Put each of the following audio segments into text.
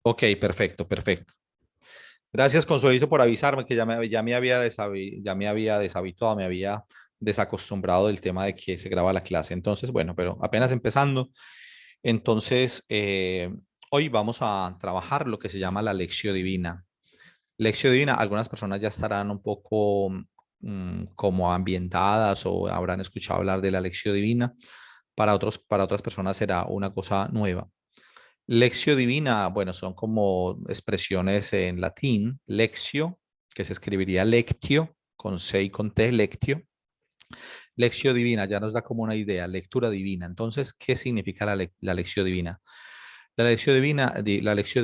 Ok, perfecto, perfecto. Gracias, Consuelito, por avisarme que ya me había deshabituado, me había desacostumbrado del tema de que se graba la clase. Entonces, bueno, pero apenas empezando. Entonces, hoy vamos a trabajar lo que se llama la lección divina. Lección divina, algunas personas ya estarán un poco como ambientadas o habrán escuchado hablar de la lección divina. Para otras personas será una cosa nueva. Lectio divina, bueno, son como expresiones en latín. Lectio, que se escribiría lectio, con C y con T, lectio. Lectio divina ya nos da como una idea, lectura divina. Entonces, ¿qué significa la lección divina? La lección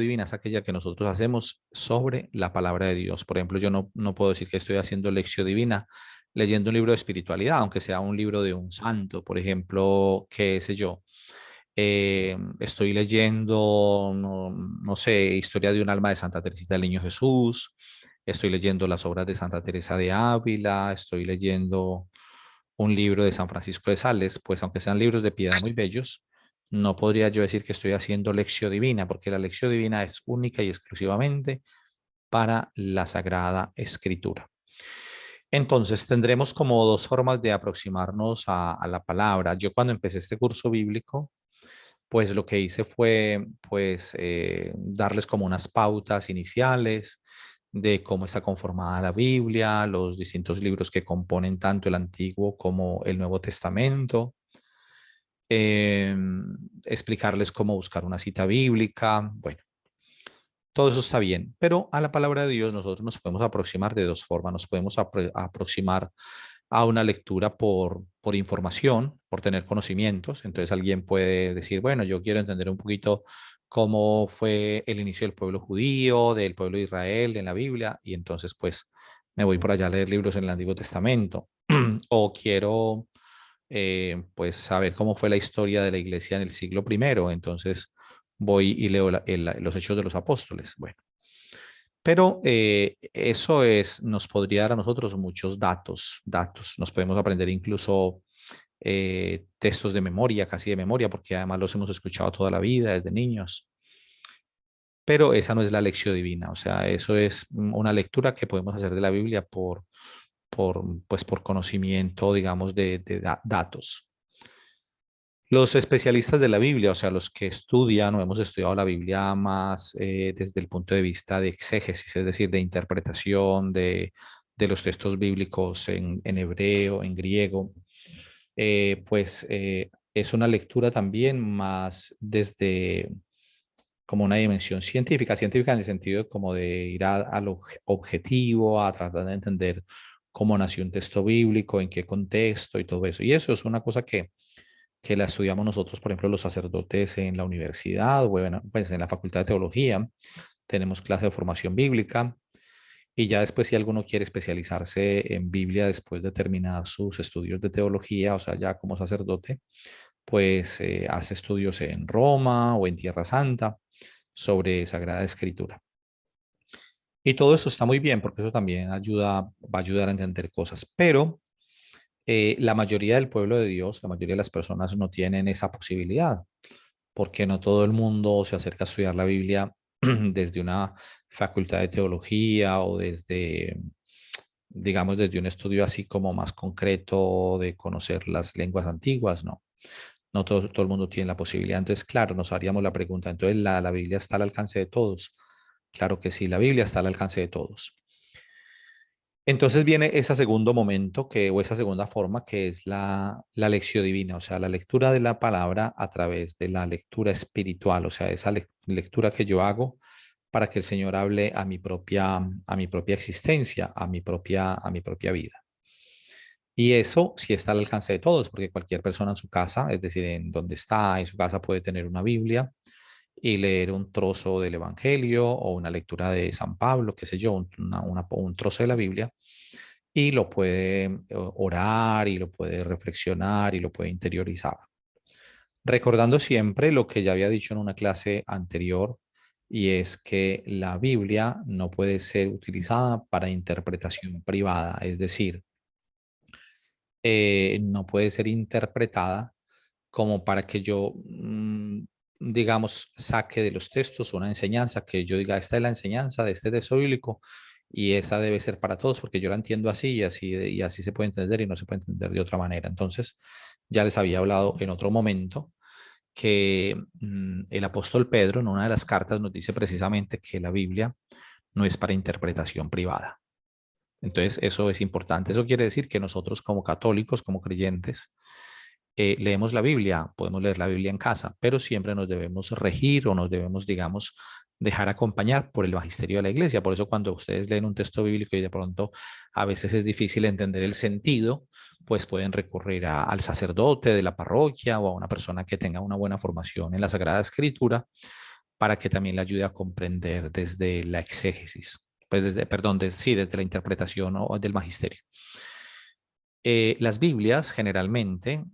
divina es aquella que nosotros hacemos sobre la palabra de Dios. Por ejemplo, yo no puedo decir que estoy haciendo lección divina leyendo un libro de espiritualidad, aunque sea un libro de un santo, por ejemplo, qué sé yo. Estoy leyendo, no sé, Historia de un alma de Santa Teresita del Niño Jesús. Estoy leyendo las obras de Santa Teresa de Ávila. Estoy leyendo un libro de San Francisco de Sales. Pues aunque sean libros de piedad muy bellos, no podría yo decir que estoy haciendo lección divina, porque la lección divina es única y exclusivamente para la Sagrada Escritura. Entonces, tendremos como dos formas de aproximarnos a la palabra. Yo cuando empecé este curso bíblico, pues lo que hice fue pues darles como unas pautas iniciales de cómo está conformada la Biblia, los distintos libros que componen tanto el Antiguo como el Nuevo Testamento, eh, explicarles cómo buscar una cita bíblica. Bueno, todo eso está bien, pero a la palabra de Dios nosotros nos podemos aproximar de dos formas. Nos podemos aproximar a una lectura por información, por tener conocimientos. Entonces alguien puede decir, bueno, yo quiero entender un poquito cómo fue el inicio del pueblo judío, del pueblo de Israel en la Biblia, y entonces pues me voy por allá a leer libros en el Antiguo Testamento. O quiero pues saber cómo fue la historia de la iglesia en el siglo primero, entonces voy y leo los Hechos de los Apóstoles. Bueno, pero eso nos podría dar a nosotros muchos datos. Nos podemos aprender incluso textos de memoria, casi de memoria, porque además los hemos escuchado toda la vida desde niños. Pero esa no es la lección divina, o sea, eso es una lectura que podemos hacer de la Biblia pues por conocimiento, digamos, de datos. Los especialistas de la Biblia, o sea, los que estudian o hemos estudiado la Biblia más desde el punto de vista de exégesis, es decir, de interpretación de los textos bíblicos en hebreo, en griego, es una lectura también más desde como una dimensión científica en el sentido de como de ir al objetivo, a tratar de entender cómo nació un texto bíblico, en qué contexto y todo eso. Y eso es una cosa que la estudiamos nosotros, por ejemplo, los sacerdotes en la universidad o bueno, pues en la Facultad de Teología. Tenemos clase de formación bíblica y ya después si alguno quiere especializarse en Biblia después de terminar sus estudios de teología, o sea, ya como sacerdote, pues hace estudios en Roma o en Tierra Santa sobre Sagrada Escritura. Y todo eso está muy bien porque eso también va a ayudar a entender cosas, pero la mayoría del pueblo de Dios, la mayoría de las personas no tienen esa posibilidad, porque no todo el mundo se acerca a estudiar la Biblia desde una facultad de teología o desde, digamos, desde un estudio así como más concreto de conocer las lenguas antiguas, no. No todo el mundo tiene la posibilidad. Entonces, claro, nos haríamos la pregunta, entonces la Biblia está al alcance de todos. Claro que sí, la Biblia está al alcance de todos. Entonces viene ese segundo momento o esa segunda forma que es la lección divina, o sea, la lectura de la palabra a través de la lectura espiritual, o sea, esa lectura que yo hago para que el Señor hable a mi propia existencia, a mi propia vida. Y eso sí está al alcance de todos, porque cualquier persona en su casa, es decir, en donde está, en su casa puede tener una Biblia y leer un trozo del Evangelio o una lectura de San Pablo, qué sé yo, un trozo de la Biblia y lo puede orar y lo puede reflexionar y lo puede interiorizar. Recordando siempre lo que ya había dicho en una clase anterior, y es que la Biblia no puede ser utilizada para interpretación privada, es decir, no puede ser interpretada como para que yo digamos, saque de los textos una enseñanza que yo diga, esta es la enseñanza de este texto bíblico y esa debe ser para todos porque yo la entiendo así y así se puede entender y no se puede entender de otra manera. Entonces, ya les había hablado en otro momento que el apóstol Pedro en una de las cartas nos dice precisamente que la Biblia no es para interpretación privada. Entonces, eso es importante. Eso quiere decir que nosotros como católicos, como creyentes, leemos la Biblia, podemos leer la Biblia en casa, pero siempre nos debemos regir o nos debemos, digamos, dejar acompañar por el magisterio de la iglesia. Por eso cuando ustedes leen un texto bíblico y de pronto a veces es difícil entender el sentido, pues pueden recurrir al sacerdote de la parroquia o a una persona que tenga una buena formación en la Sagrada Escritura para que también le ayude a comprender desde la exégesis, pues desde, perdón, sí, desde la interpretación o del magisterio. Las Biblias generalmente,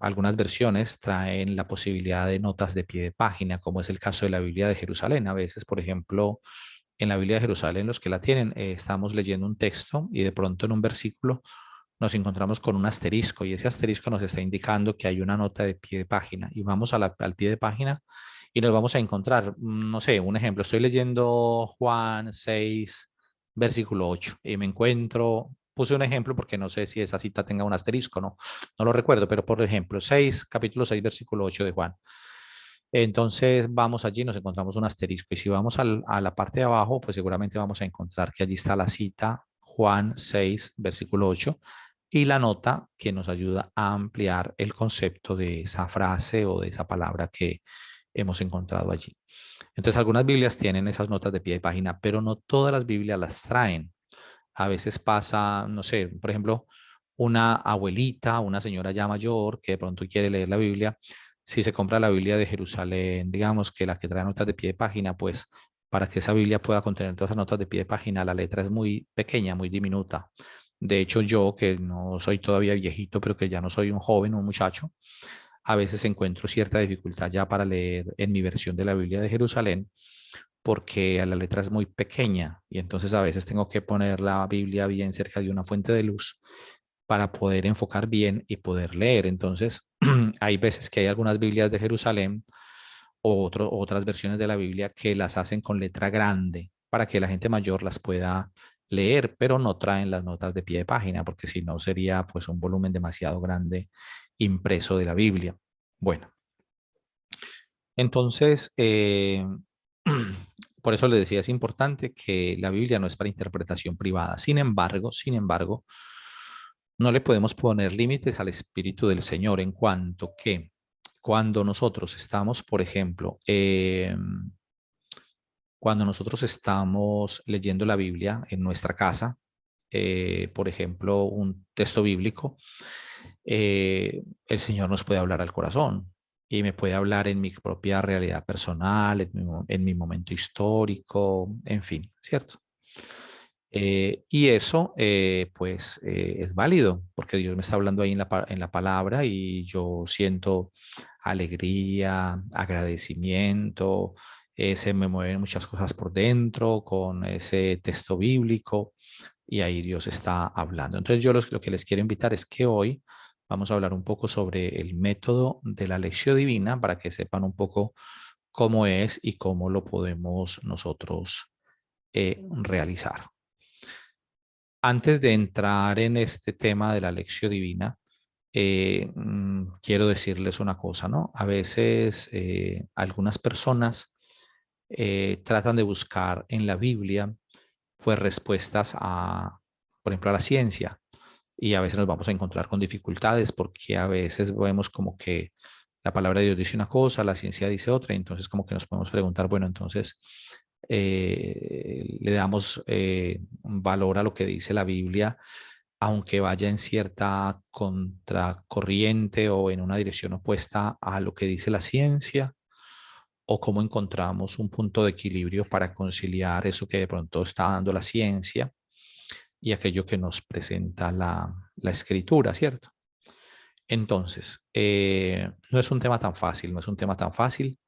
algunas versiones traen la posibilidad de notas de pie de página, como es el caso de la Biblia de Jerusalén. A veces, por ejemplo, en la Biblia de Jerusalén, los que la tienen, estamos leyendo un texto y de pronto en un versículo nos encontramos con un asterisco y ese asterisco nos está indicando que hay una nota de pie de página y vamos al pie de página y nos vamos a encontrar, no sé, un ejemplo, estoy leyendo Juan 6, versículo 8 y me encuentro, puse un ejemplo porque no sé si esa cita tenga un asterisco, no lo recuerdo, pero por ejemplo, 6, capítulo 6, versículo 8 de Juan. Entonces vamos allí, nos encontramos un asterisco y si vamos a la parte de abajo, pues seguramente vamos a encontrar que allí está la cita Juan 6, versículo 8 y la nota que nos ayuda a ampliar el concepto de esa frase o de esa palabra que hemos encontrado allí. Entonces algunas Biblias tienen esas notas de pie de página, pero no todas las Biblias las traen. A veces pasa, no sé, por ejemplo, una abuelita, una señora ya mayor que de pronto quiere leer la Biblia, si se compra la Biblia de Jerusalén, digamos que la que trae notas de pie de página, pues para que esa Biblia pueda contener todas esas notas de pie de página, la letra es muy pequeña, muy diminuta. De hecho, yo, que no soy todavía viejito, pero que ya no soy un joven, un muchacho, a veces encuentro cierta dificultad ya para leer en mi versión de la Biblia de Jerusalén porque la letra es muy pequeña y entonces a veces tengo que poner la Biblia bien cerca de una fuente de luz para poder enfocar bien y poder leer. Entonces, hay veces que hay algunas Biblias de Jerusalén o otras versiones de la Biblia que las hacen con letra grande para que la gente mayor las pueda leer, pero no traen las notas de pie de página, porque si no sería pues un volumen demasiado grande impreso de la Biblia. Bueno, entonces, por eso les decía, es importante que la Biblia no es para interpretación privada. Sin embargo, no le podemos poner límites al Espíritu del Señor en cuanto que cuando nosotros estamos, por ejemplo, cuando nosotros estamos leyendo la Biblia en nuestra casa, por ejemplo, un texto bíblico, el Señor nos puede hablar al corazón y me puede hablar en mi propia realidad personal, en mi momento histórico, en fin, ¿cierto? Y eso, pues, es válido, porque Dios me está hablando ahí en la palabra y yo siento alegría, agradecimiento, se me mueven muchas cosas por dentro con ese texto bíblico y ahí Dios está hablando. Entonces yo lo que les quiero invitar es que hoy vamos a hablar un poco sobre el método de la lección divina para que sepan un poco cómo es y cómo lo podemos nosotros realizar. Antes de entrar en este tema de la lección divina, quiero decirles una cosa, ¿no? A veces algunas personas tratan de buscar en la Biblia pues respuestas a, por ejemplo, a la ciencia y a veces nos vamos a encontrar con dificultades porque a veces vemos como que la palabra de Dios dice una cosa, la ciencia dice otra, y entonces como que nos podemos preguntar, bueno, entonces le damos un valor a lo que dice la Biblia, aunque vaya en cierta contracorriente o en una dirección opuesta a lo que dice la ciencia, o cómo encontramos un punto de equilibrio para conciliar eso que de pronto está dando la ciencia y aquello que nos presenta la escritura, ¿cierto? Entonces, no es un tema tan fácil, no es un tema tan fácil,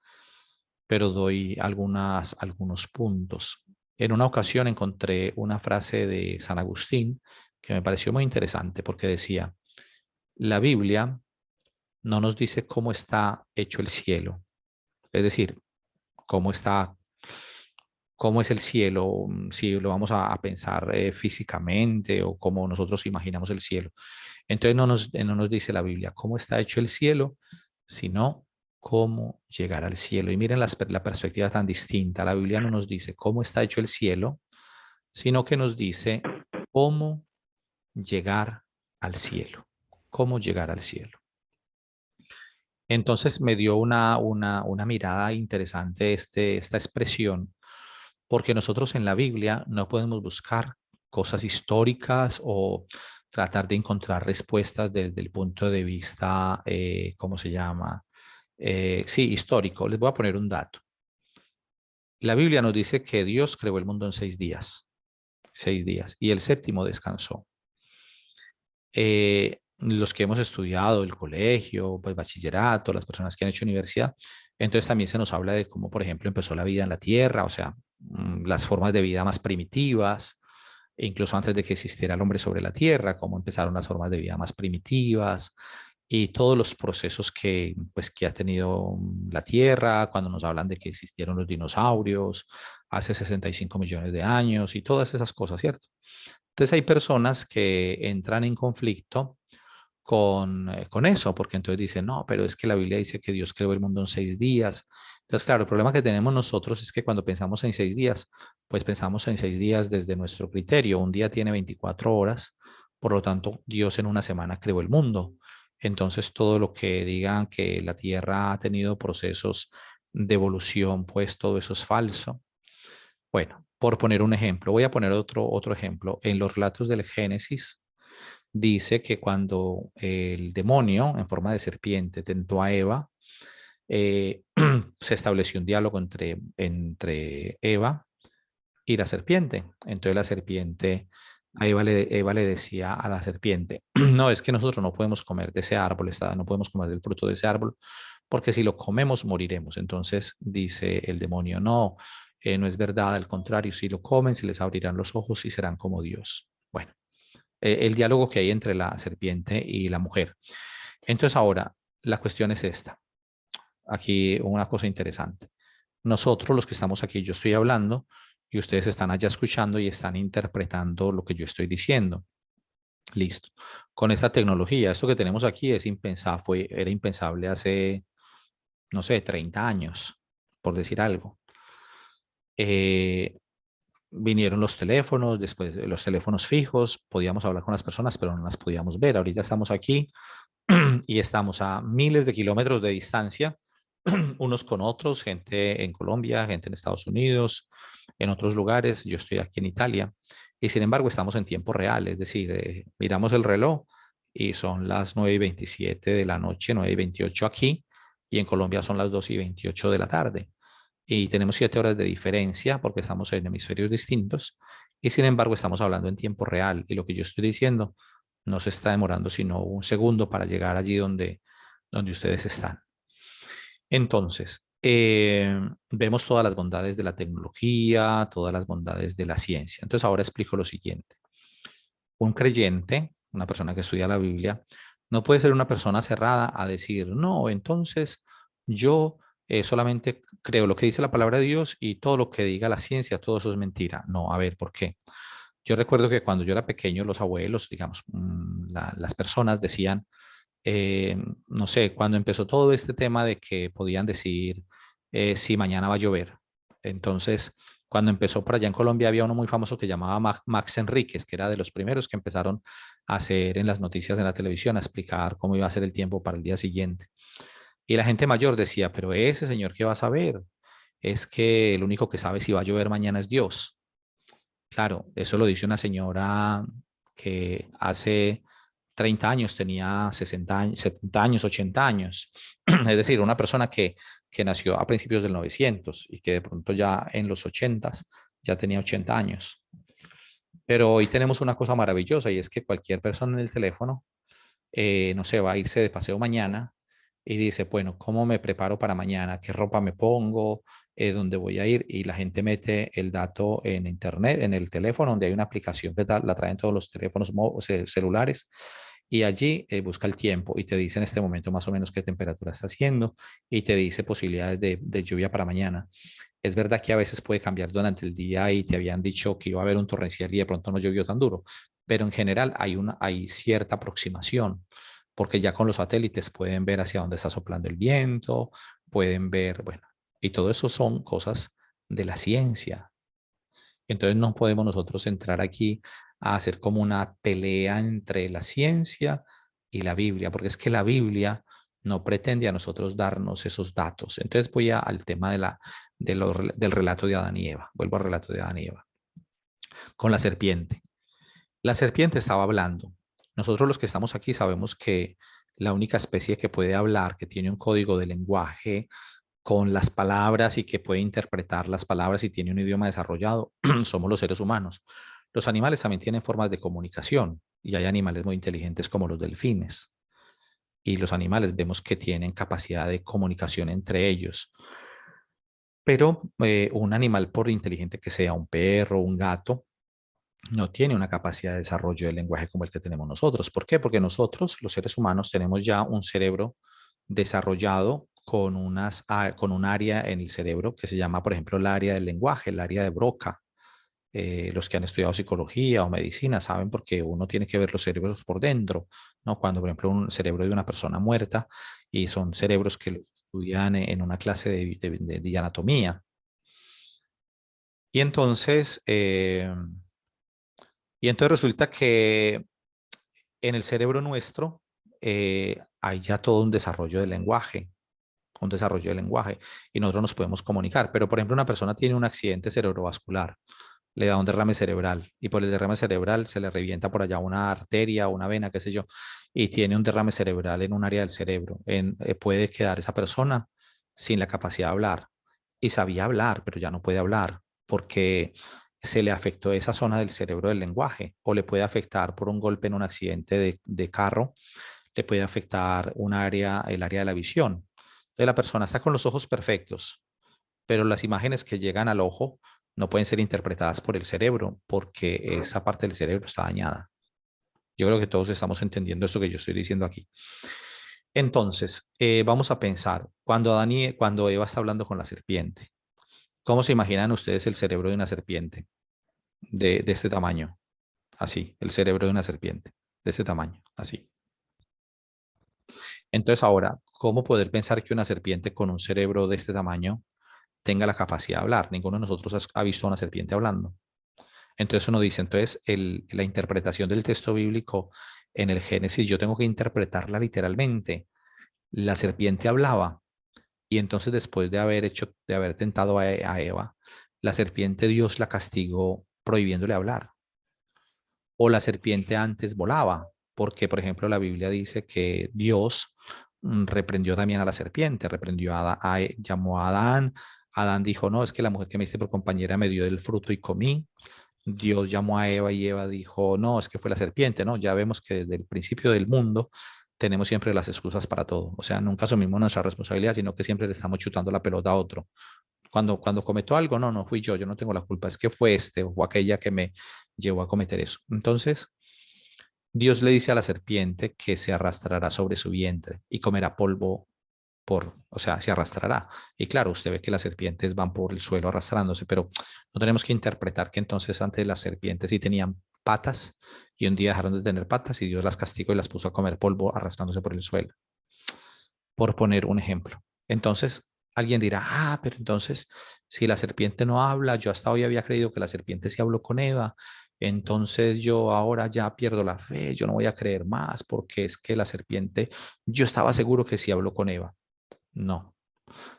pero doy algunos puntos. En una ocasión encontré una frase de San Agustín que me pareció muy interesante porque decía, la Biblia no nos dice cómo está hecho el cielo, Es decir, cómo está, cómo es el cielo, si lo vamos a pensar físicamente o cómo nosotros imaginamos el cielo. Entonces no nos dice la Biblia cómo está hecho el cielo, sino cómo llegar al cielo. Y miren la perspectiva tan distinta. La Biblia no nos dice cómo está hecho el cielo, sino que nos dice cómo llegar al cielo. Cómo llegar al cielo. Entonces me dio una mirada interesante esta expresión, porque nosotros en la Biblia no podemos buscar cosas históricas o tratar de encontrar respuestas desde el punto de vista, ¿cómo se llama? Sí, histórico. Les voy a poner un dato. La Biblia nos dice que Dios creó el mundo en 6 días, y el séptimo descansó. Los que hemos estudiado el colegio, pues bachillerato, las personas que han hecho universidad, entonces también se nos habla de cómo, por ejemplo, empezó la vida en la Tierra, o sea, las formas de vida más primitivas, e incluso antes de que existiera el hombre sobre la Tierra, cómo empezaron las formas de vida más primitivas y todos los procesos pues, que ha tenido la Tierra, cuando nos hablan de que existieron los dinosaurios hace 65 millones de años y todas esas cosas, ¿cierto? Entonces hay personas que entran en conflicto con eso, porque entonces dicen, no, pero es que la Biblia dice que Dios creó el mundo en 6 días. Entonces, claro, el problema que tenemos nosotros es que cuando pensamos en 6 días, pues pensamos en 6 días desde nuestro criterio. Un día tiene 24 horas, por lo tanto, Dios en una semana creó el mundo. Entonces, todo lo que digan que la Tierra ha tenido procesos de evolución, pues todo eso es falso. Bueno, por poner un ejemplo, voy a poner otro ejemplo. En los relatos del Génesis dice que cuando el demonio en forma de serpiente tentó a Eva, eh, se estableció un diálogo entre Eva y la serpiente. Entonces la serpiente, Eva le decía a la serpiente, no, es que nosotros no podemos comer de ese árbol, no podemos comer del fruto de ese árbol, porque si lo comemos moriremos. Entonces dice el demonio, no, no es verdad, al contrario, si lo comen se les abrirán los ojos y serán como Dios. Bueno, el diálogo que hay entre la serpiente y la mujer. Entonces ahora, la cuestión es esta. Aquí una cosa interesante. Nosotros los que estamos aquí, yo estoy hablando y ustedes están allá escuchando y están interpretando lo que yo estoy diciendo. Listo. Con esta tecnología, esto que tenemos aquí es impensable, era impensable hace, no sé, 30 años, por decir algo. Eh, Vinieron los teléfonos, después los teléfonos fijos, podíamos hablar con las personas, pero no las podíamos ver. Ahorita estamos aquí y estamos a miles de kilómetros de distancia unos con otros, gente en Colombia, gente en Estados Unidos, en otros lugares. Yo estoy aquí en Italia y sin embargo estamos en tiempo real, es decir, miramos el reloj y son las 9:27 de la noche, 9:28 aquí, y en Colombia son las 2:28 de la tarde. Y tenemos 7 horas de diferencia porque estamos en hemisferios distintos y sin embargo estamos hablando en tiempo real y lo que yo estoy diciendo no se está demorando sino un segundo para llegar allí donde ustedes están. Entonces, vemos todas las bondades de la tecnología, todas las bondades de la ciencia. Entonces, ahora explico lo siguiente. Un creyente, una persona que estudia la Biblia, no puede ser una persona cerrada a decir, no, entonces yo solamente creo lo que dice la palabra de Dios y todo lo que diga la ciencia, todo eso es mentira. No, a ver, ¿por qué? Yo recuerdo que cuando yo era pequeño, los abuelos, digamos, las personas decían, no sé, cuando empezó todo este tema de que podían decir si mañana va a llover. Entonces, cuando empezó por allá en Colombia, había uno muy famoso que llamaba Max Enríquez, que era de los primeros que empezaron a hacer en las noticias de la televisión, a explicar cómo iba a ser el tiempo para el día siguiente. Y la gente mayor decía, pero ese señor, ¿qué va a saber? Es que el único que sabe si va a llover mañana es Dios. Claro, eso lo dice una señora que hace 30 años tenía 60 años, 70 años, 80 años. Es decir, una persona que nació a principios del 900 y que de pronto ya en los 80 ya tenía 80 años. Pero hoy tenemos una cosa maravillosa y es que cualquier persona en el teléfono, no sé, va a irse de paseo mañana y dice, bueno, ¿cómo me preparo para mañana? ¿Qué ropa me pongo? ¿Dónde voy a ir? Y la gente mete el dato en internet, en el teléfono, donde hay una aplicación que la traen todos los teléfonos celulares Y allí busca el tiempo y te dice en este momento más o menos qué temperatura está haciendo y te dice posibilidades de lluvia para mañana. Es verdad que a veces puede cambiar durante el día y te habían dicho que iba a haber un torrencial y de pronto no llovió tan duro, pero en general hay cierta aproximación, porque ya con los satélites pueden ver hacia dónde está soplando el viento, pueden ver, bueno, y todo eso son cosas de la ciencia. Entonces no podemos nosotros entrar aquí a hacer como una pelea entre la ciencia y la Biblia, porque es que la Biblia no pretende a nosotros darnos esos datos. Entonces voy al tema del relato de Adán y Eva. Vuelvo al relato de Adán y Eva. Con la serpiente. La serpiente estaba hablando. Nosotros los que estamos aquí sabemos que la única especie que puede hablar, que tiene un código de lenguaje con las palabras y que puede interpretar las palabras y tiene un idioma desarrollado, somos los seres humanos. Los animales también tienen formas de comunicación y hay animales muy inteligentes como los delfines. Y los animales vemos que tienen capacidad de comunicación entre ellos. Pero un animal, por inteligente que sea, un perro, un gato, no tiene una capacidad de desarrollo del lenguaje como el que tenemos nosotros. ¿Por qué? Porque nosotros, los seres humanos, tenemos ya un cerebro desarrollado con un área en el cerebro que se llama, por ejemplo, el área del lenguaje, el área de Broca. Los que han estudiado psicología o medicina saben porque uno tiene que ver los cerebros por dentro, ¿no? Cuando, por ejemplo, un cerebro de una persona muerta y son cerebros que lo estudian en una clase de anatomía. Y entonces, resulta que en el cerebro nuestro hay ya todo un desarrollo del lenguaje, y nosotros nos podemos comunicar. Pero, por ejemplo, una persona tiene un accidente cerebrovascular, le da un derrame cerebral, y por el derrame cerebral se le revienta por allá una arteria, una vena, qué sé yo, y tiene un derrame cerebral en un área del cerebro. Puede quedar esa persona sin la capacidad de hablar. Y sabía hablar, pero ya no puede hablar porque se le afectó esa zona del cerebro del lenguaje, o le puede afectar por un golpe en un accidente de carro, le puede afectar el área de la visión. Entonces la persona está con los ojos perfectos, pero las imágenes que llegan al ojo no pueden ser interpretadas por el cerebro porque esa parte del cerebro está dañada. Yo creo que todos estamos entendiendo esto que yo estoy diciendo aquí. Entonces, vamos a pensar, cuando Eva está hablando con la serpiente, ¿cómo se imaginan ustedes el cerebro de una serpiente de este tamaño? Así, el cerebro de una serpiente de este tamaño, así. Entonces ahora, ¿cómo poder pensar que una serpiente con un cerebro de este tamaño tenga la capacidad de hablar? Ninguno de nosotros ha visto a una serpiente hablando. Entonces uno dice, entonces la interpretación del texto bíblico en el Génesis, yo tengo que interpretarla literalmente. La serpiente hablaba y entonces después de haber tentado a Eva, la serpiente Dios la castigó prohibiéndole hablar. O la serpiente antes volaba, porque por ejemplo la Biblia dice que Dios reprendió también a la serpiente, llamó a Adán. Adán dijo, no, es que la mujer que me hice por compañera me dio del fruto y comí. Dios llamó a Eva y Eva dijo, no, es que fue la serpiente, ¿no? Ya vemos que desde el principio del mundo tenemos siempre las excusas para todo. O sea, nunca asumimos nuestra responsabilidad, sino que siempre le estamos chutando la pelota a otro. Cuando cometo algo, no, no fui yo no tengo la culpa, es que fue este o aquella que me llevó a cometer eso. Entonces, Dios le dice a la serpiente que se arrastrará sobre su vientre y comerá polvo o sea, se arrastrará. Y claro, usted ve que las serpientes van por el suelo arrastrándose, pero no tenemos que interpretar que entonces antes las serpientes sí tenían patas y un día dejaron de tener patas y Dios las castigó y las puso a comer polvo arrastrándose por el suelo, por poner un ejemplo. Entonces, alguien dirá, pero entonces, si la serpiente no habla, yo hasta hoy había creído que la serpiente sí habló con Eva, entonces yo ahora ya pierdo la fe, yo no voy a creer más porque es que la serpiente, yo estaba seguro que sí habló con Eva. No,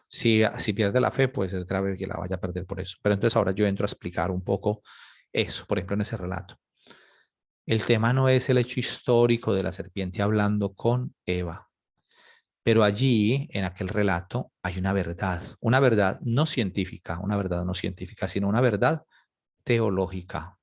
si pierde la fe, pues es grave que la vaya a perder por eso. Pero entonces ahora yo entro a explicar un poco eso, por ejemplo, en ese relato. El tema no es el hecho histórico de la serpiente hablando con Eva, pero allí, en aquel relato, hay una verdad no científica, una verdad no científica, sino una verdad teológica.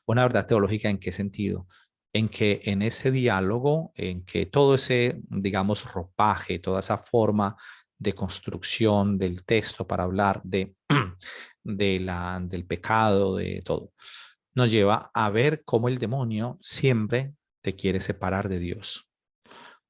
¿Una verdad teológica en qué sentido? En que en ese diálogo, en que todo ese, digamos, ropaje, toda esa forma de construcción del texto para hablar del pecado, de todo, nos lleva a ver cómo el demonio siempre te quiere separar de Dios.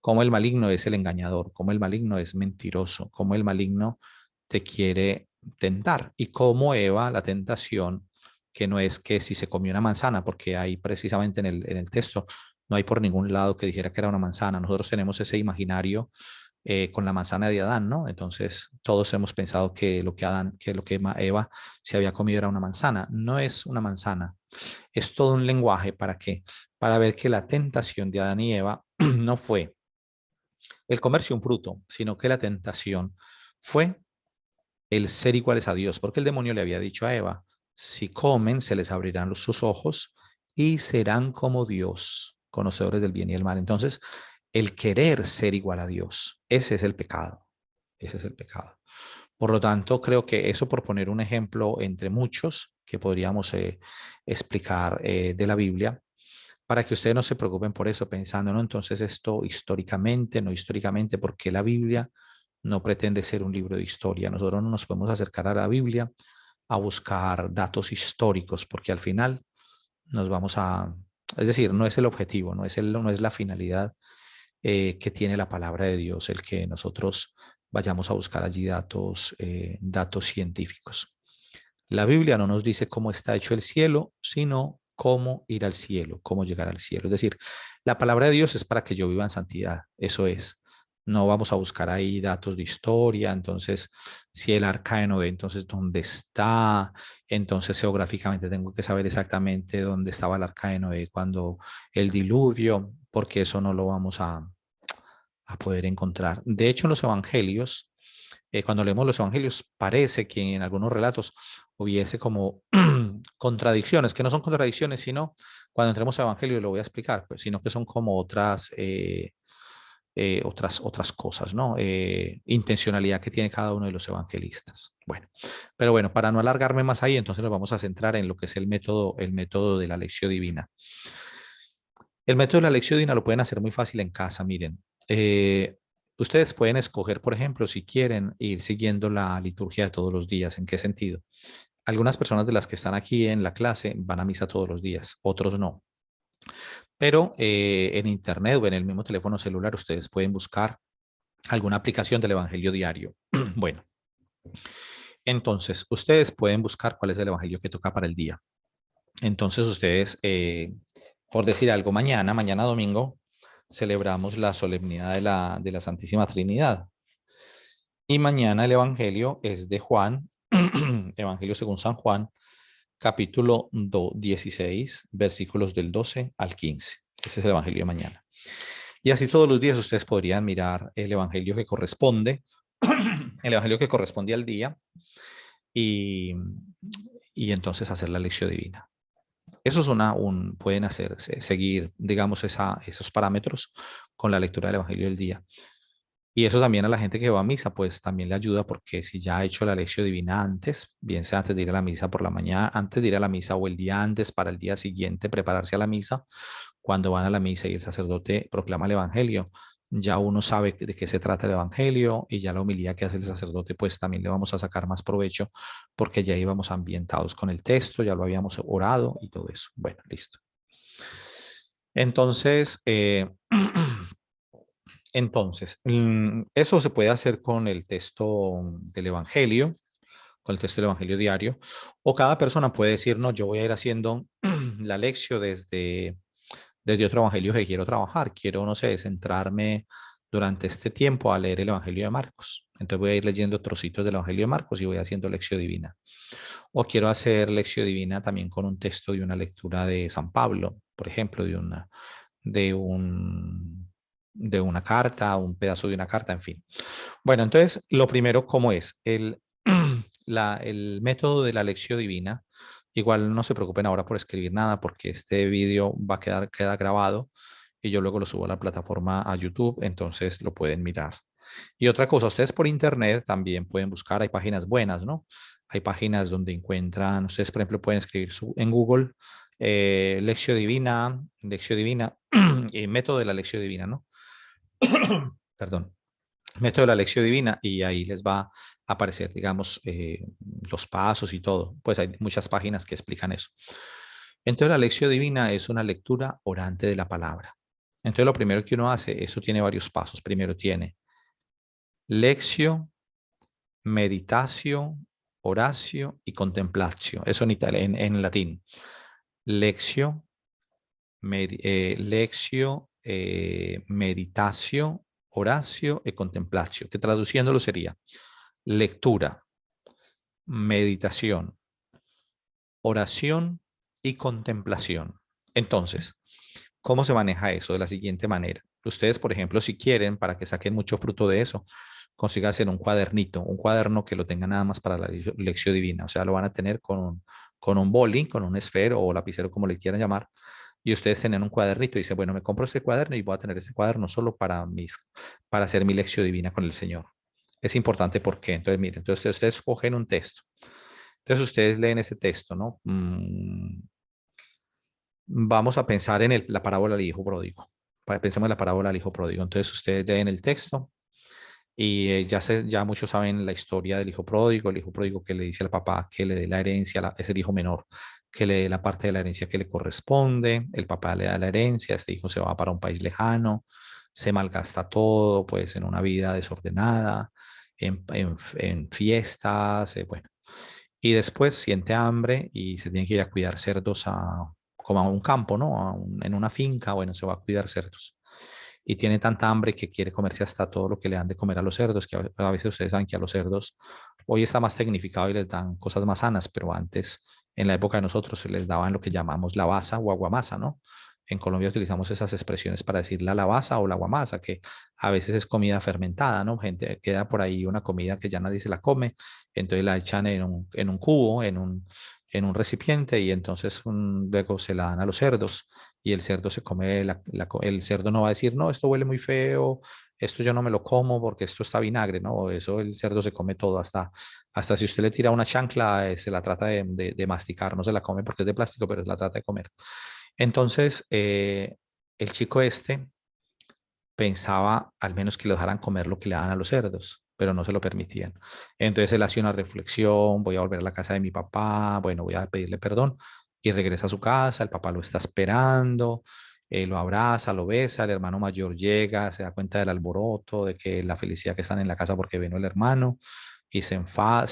Cómo el maligno es el engañador, cómo el maligno es mentiroso, cómo el maligno te quiere tentar y cómo Eva, la tentación, que no es que si se comió una manzana, porque ahí precisamente en el texto no hay por ningún lado que dijera que era una manzana. Nosotros tenemos ese imaginario con la manzana de Adán, ¿no? Entonces todos hemos pensado que lo que Adán, que lo que Eva se había comido era una manzana. No es una manzana, es todo un lenguaje para qué, para ver que la tentación de Adán y Eva no fue el comercio un fruto, sino que la tentación fue el ser iguales a Dios, porque el demonio le había dicho a Eva, si comen, se les abrirán sus ojos y serán como Dios, conocedores del bien y el mal. Entonces, el querer ser igual a Dios, ese es el pecado, ese es el pecado. Por lo tanto, creo que eso por poner un ejemplo entre muchos que podríamos explicar de la Biblia, para que ustedes no se preocupen por eso, pensando, ¿no? Entonces esto históricamente, no históricamente, porque la Biblia no pretende ser un libro de historia. Nosotros no nos podemos acercar a la Biblia a buscar datos históricos, porque al final nos vamos a, es decir, no es el objetivo, no es la finalidad que tiene la palabra de Dios, el que nosotros vayamos a buscar allí datos científicos. La Biblia no nos dice cómo está hecho el cielo, sino cómo ir al cielo, cómo llegar al cielo. Es decir, la palabra de Dios es para que yo viva en santidad, eso es. No vamos a buscar ahí datos de historia, entonces, si el arca de Noé, entonces, ¿dónde está? Entonces, geográficamente tengo que saber exactamente dónde estaba el arca de Noé cuando el diluvio, porque eso no lo vamos a poder encontrar. De hecho, en los evangelios, cuando leemos los evangelios, parece que en algunos relatos hubiese como contradicciones, que no son contradicciones, sino cuando entremos a evangelio lo voy a explicar, pues, sino que son como otras cosas, ¿no? Intencionalidad que tiene cada uno de los evangelistas. Bueno, pero bueno, para no alargarme más ahí, entonces nos vamos a centrar en lo que es el método de la lección divina. El método de la lección divina lo pueden hacer muy fácil en casa, miren. Ustedes pueden escoger, por ejemplo, si quieren ir siguiendo la liturgia de todos los días. ¿En qué sentido? Algunas personas de las que están aquí en la clase van a misa todos los días, otros no. Pero en internet o en el mismo teléfono celular ustedes pueden buscar alguna aplicación del Evangelio diario. Bueno, entonces ustedes pueden buscar cuál es el Evangelio que toca para el día. Entonces ustedes, por decir algo, mañana domingo, celebramos la solemnidad de la Santísima Trinidad. Y mañana el Evangelio es de Juan, Evangelio según San Juan, capítulo 16, versículos del 12 al 15. Ese es el Evangelio de mañana. Y así todos los días ustedes podrían mirar el Evangelio que corresponde, el Evangelio que corresponde al día y, y entonces hacer la lección divina. Eso es pueden hacer, seguir, digamos, esos parámetros con la lectura del Evangelio del día. Y eso también a la gente que va a misa, pues también le ayuda porque si ya ha hecho la lección divina antes, bien sea antes de ir a la misa por la mañana, antes de ir a la misa o el día antes para el día siguiente prepararse a la misa, cuando van a la misa y el sacerdote proclama el Evangelio, ya uno sabe de qué se trata el Evangelio y ya la homilía que hace el sacerdote, pues también le vamos a sacar más provecho porque ya íbamos ambientados con el texto, ya lo habíamos orado y todo eso. Bueno, listo. Entonces, eso se puede hacer con el texto del Evangelio, con el texto del Evangelio diario, o cada persona puede decir, no, yo voy a ir haciendo la lección desde otro Evangelio que quiero trabajar, quiero, no sé, centrarme durante este tiempo a leer el Evangelio de Marcos. Entonces voy a ir leyendo trocitos del Evangelio de Marcos y voy haciendo lección divina. O quiero hacer lección divina también con un texto de una lectura de San Pablo, por ejemplo, de un, de una carta, un pedazo de una carta, en fin. Bueno, entonces, lo primero, ¿cómo es? El método de la lección divina. Igual no se preocupen ahora por escribir nada porque este vídeo va a queda grabado y yo luego lo subo a la plataforma a YouTube, entonces lo pueden mirar. Y otra cosa, ustedes por internet también pueden buscar, hay páginas buenas, ¿no? Hay páginas donde encuentran, ustedes por ejemplo pueden escribir en Google lección divina, y método de la lección divina, ¿no? Perdón, método de la lección divina y ahí les va a aparecer, digamos, los pasos y todo. Pues hay muchas páginas que explican eso. Entonces la lección divina es una lectura orante de la palabra. Entonces, lo primero que uno hace, eso tiene varios pasos. Primero tiene lectio, meditatio, oratio y contemplatio. Eso en latín. Lectio, lectio, meditatio, oratio y contemplatio, que traduciéndolo sería lectura, meditación, oración y contemplación. Entonces, ¿cómo se maneja eso? De la siguiente manera. Ustedes, por ejemplo, si quieren, para que saquen mucho fruto de eso, consíganse un cuadernito, un cuaderno que lo tenga nada más para la lección divina. O sea, lo van a tener con un boli, con un esfero o lapicero, como le quieran llamar. Y ustedes tienen un cuadernito y dicen, bueno, me compro este cuaderno y voy a tener este cuaderno solo para hacer mi lección divina con el Señor. Es importante porque, entonces, miren, entonces ustedes cogen un texto. Entonces ustedes leen ese texto, ¿no? Vamos a pensar en la parábola del hijo pródigo. Pensemos en la parábola del hijo pródigo. Entonces ustedes leen el texto y ya muchos saben la historia del hijo pródigo que le dice al papá que le dé la herencia, es el hijo menor, que le dé la parte de la herencia que le corresponde, el papá le da la herencia, este hijo se va para un país lejano, se malgasta todo, pues en una vida desordenada, en fiestas, bueno, y después siente hambre y se tiene que ir a cuidar cerdos como a un campo, ¿no? En una finca, bueno, se va a cuidar cerdos. Y tiene tanta hambre que quiere comerse hasta todo lo que le dan de comer a los cerdos, que a veces ustedes saben que a los cerdos hoy está más tecnificado y les dan cosas más sanas, pero antes, en la época de nosotros, se les daban lo que llamamos la baza o aguamasa, ¿no? En Colombia utilizamos esas expresiones para decir la lavaza o la guamasa, que a veces es comida fermentada, ¿no? Gente, queda por ahí una comida que ya nadie se la come, entonces la echan en un cubo, en un recipiente y entonces luego se la dan a los cerdos y el cerdo se come, el cerdo no va a decir, no, esto huele muy feo, esto yo no me lo como porque esto está vinagre, ¿no? Eso el cerdo se come todo, hasta si usted le tira una chancla, se la trata de masticar, no se la come porque es de plástico, pero se la trata de comer. Entonces, el chico este pensaba al menos que lo dejaran comer lo que le daban a los cerdos, pero no se lo permitían. Entonces él hacía una reflexión, voy a volver a la casa de mi papá, bueno, voy a pedirle perdón y regresa a su casa, el papá lo está esperando, lo abraza, lo besa, el hermano mayor llega, se da cuenta del alboroto, de que la felicidad que están en la casa porque vino el hermano y se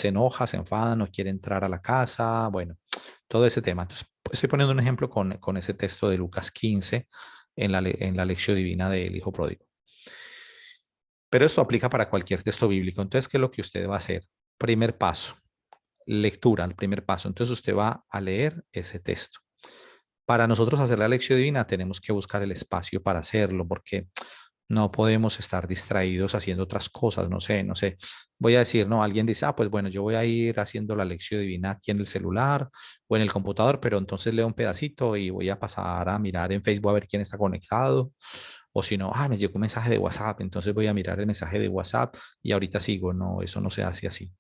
enoja, se enfada, no quiere entrar a la casa, bueno, todo ese tema. Entonces, estoy poniendo un ejemplo con ese texto de Lucas 15 en la lección divina del Hijo Pródigo. Pero esto aplica para cualquier texto bíblico. Entonces, ¿qué es lo que usted va a hacer? Primer paso, lectura, el primer paso. Entonces, usted va a leer ese texto. Para nosotros hacer la lección divina tenemos que buscar el espacio para hacerlo, porque no podemos estar distraídos haciendo otras cosas. No sé. Voy a decir, no, alguien dice, pues bueno, yo voy a ir haciendo la lección divina aquí en el celular o en el computador, pero entonces leo un pedacito y voy a pasar a mirar en Facebook a ver quién está conectado. O si no, me llegó un mensaje de WhatsApp, entonces voy a mirar el mensaje de WhatsApp y ahorita sigo. No, eso no se hace así.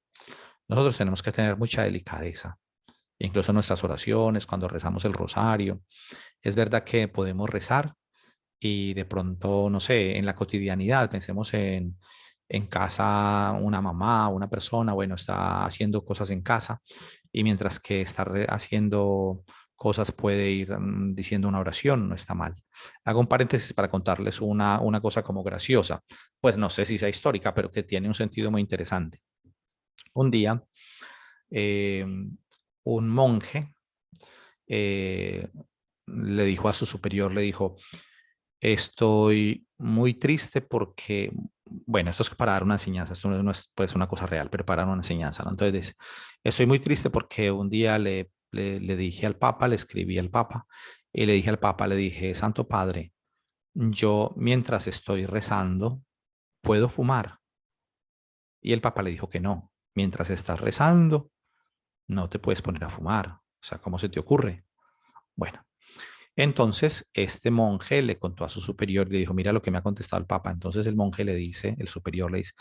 Nosotros tenemos que tener mucha delicadeza, incluso en nuestras oraciones, cuando rezamos el rosario. Es verdad que podemos rezar y de pronto, no sé, en la cotidianidad, pensemos en casa, una mamá, una persona, bueno, está haciendo cosas en casa y mientras que está haciendo cosas puede ir diciendo una oración, no está mal. Hago un paréntesis para contarles una cosa como graciosa, pues no sé si sea histórica, pero que tiene un sentido muy interesante. Un día, eh, un monje eh, le dijo a su superior, le dijo, estoy muy triste porque, bueno, esto es para dar una enseñanza, esto no es pues, una cosa real, pero para dar una enseñanza, ¿no? Entonces dice, estoy muy triste porque un día le dije al Papa, le escribí al Papa y le dije al Papa, le dije, Santo Padre, yo mientras estoy rezando, ¿puedo fumar? Y el Papa le dijo que no, mientras estás rezando, no te puedes poner a fumar. O sea, ¿cómo se te ocurre? Bueno, entonces, este monje le contó a su superior y le dijo, mira lo que me ha contestado el Papa. Entonces el monje le dice, el superior le dice,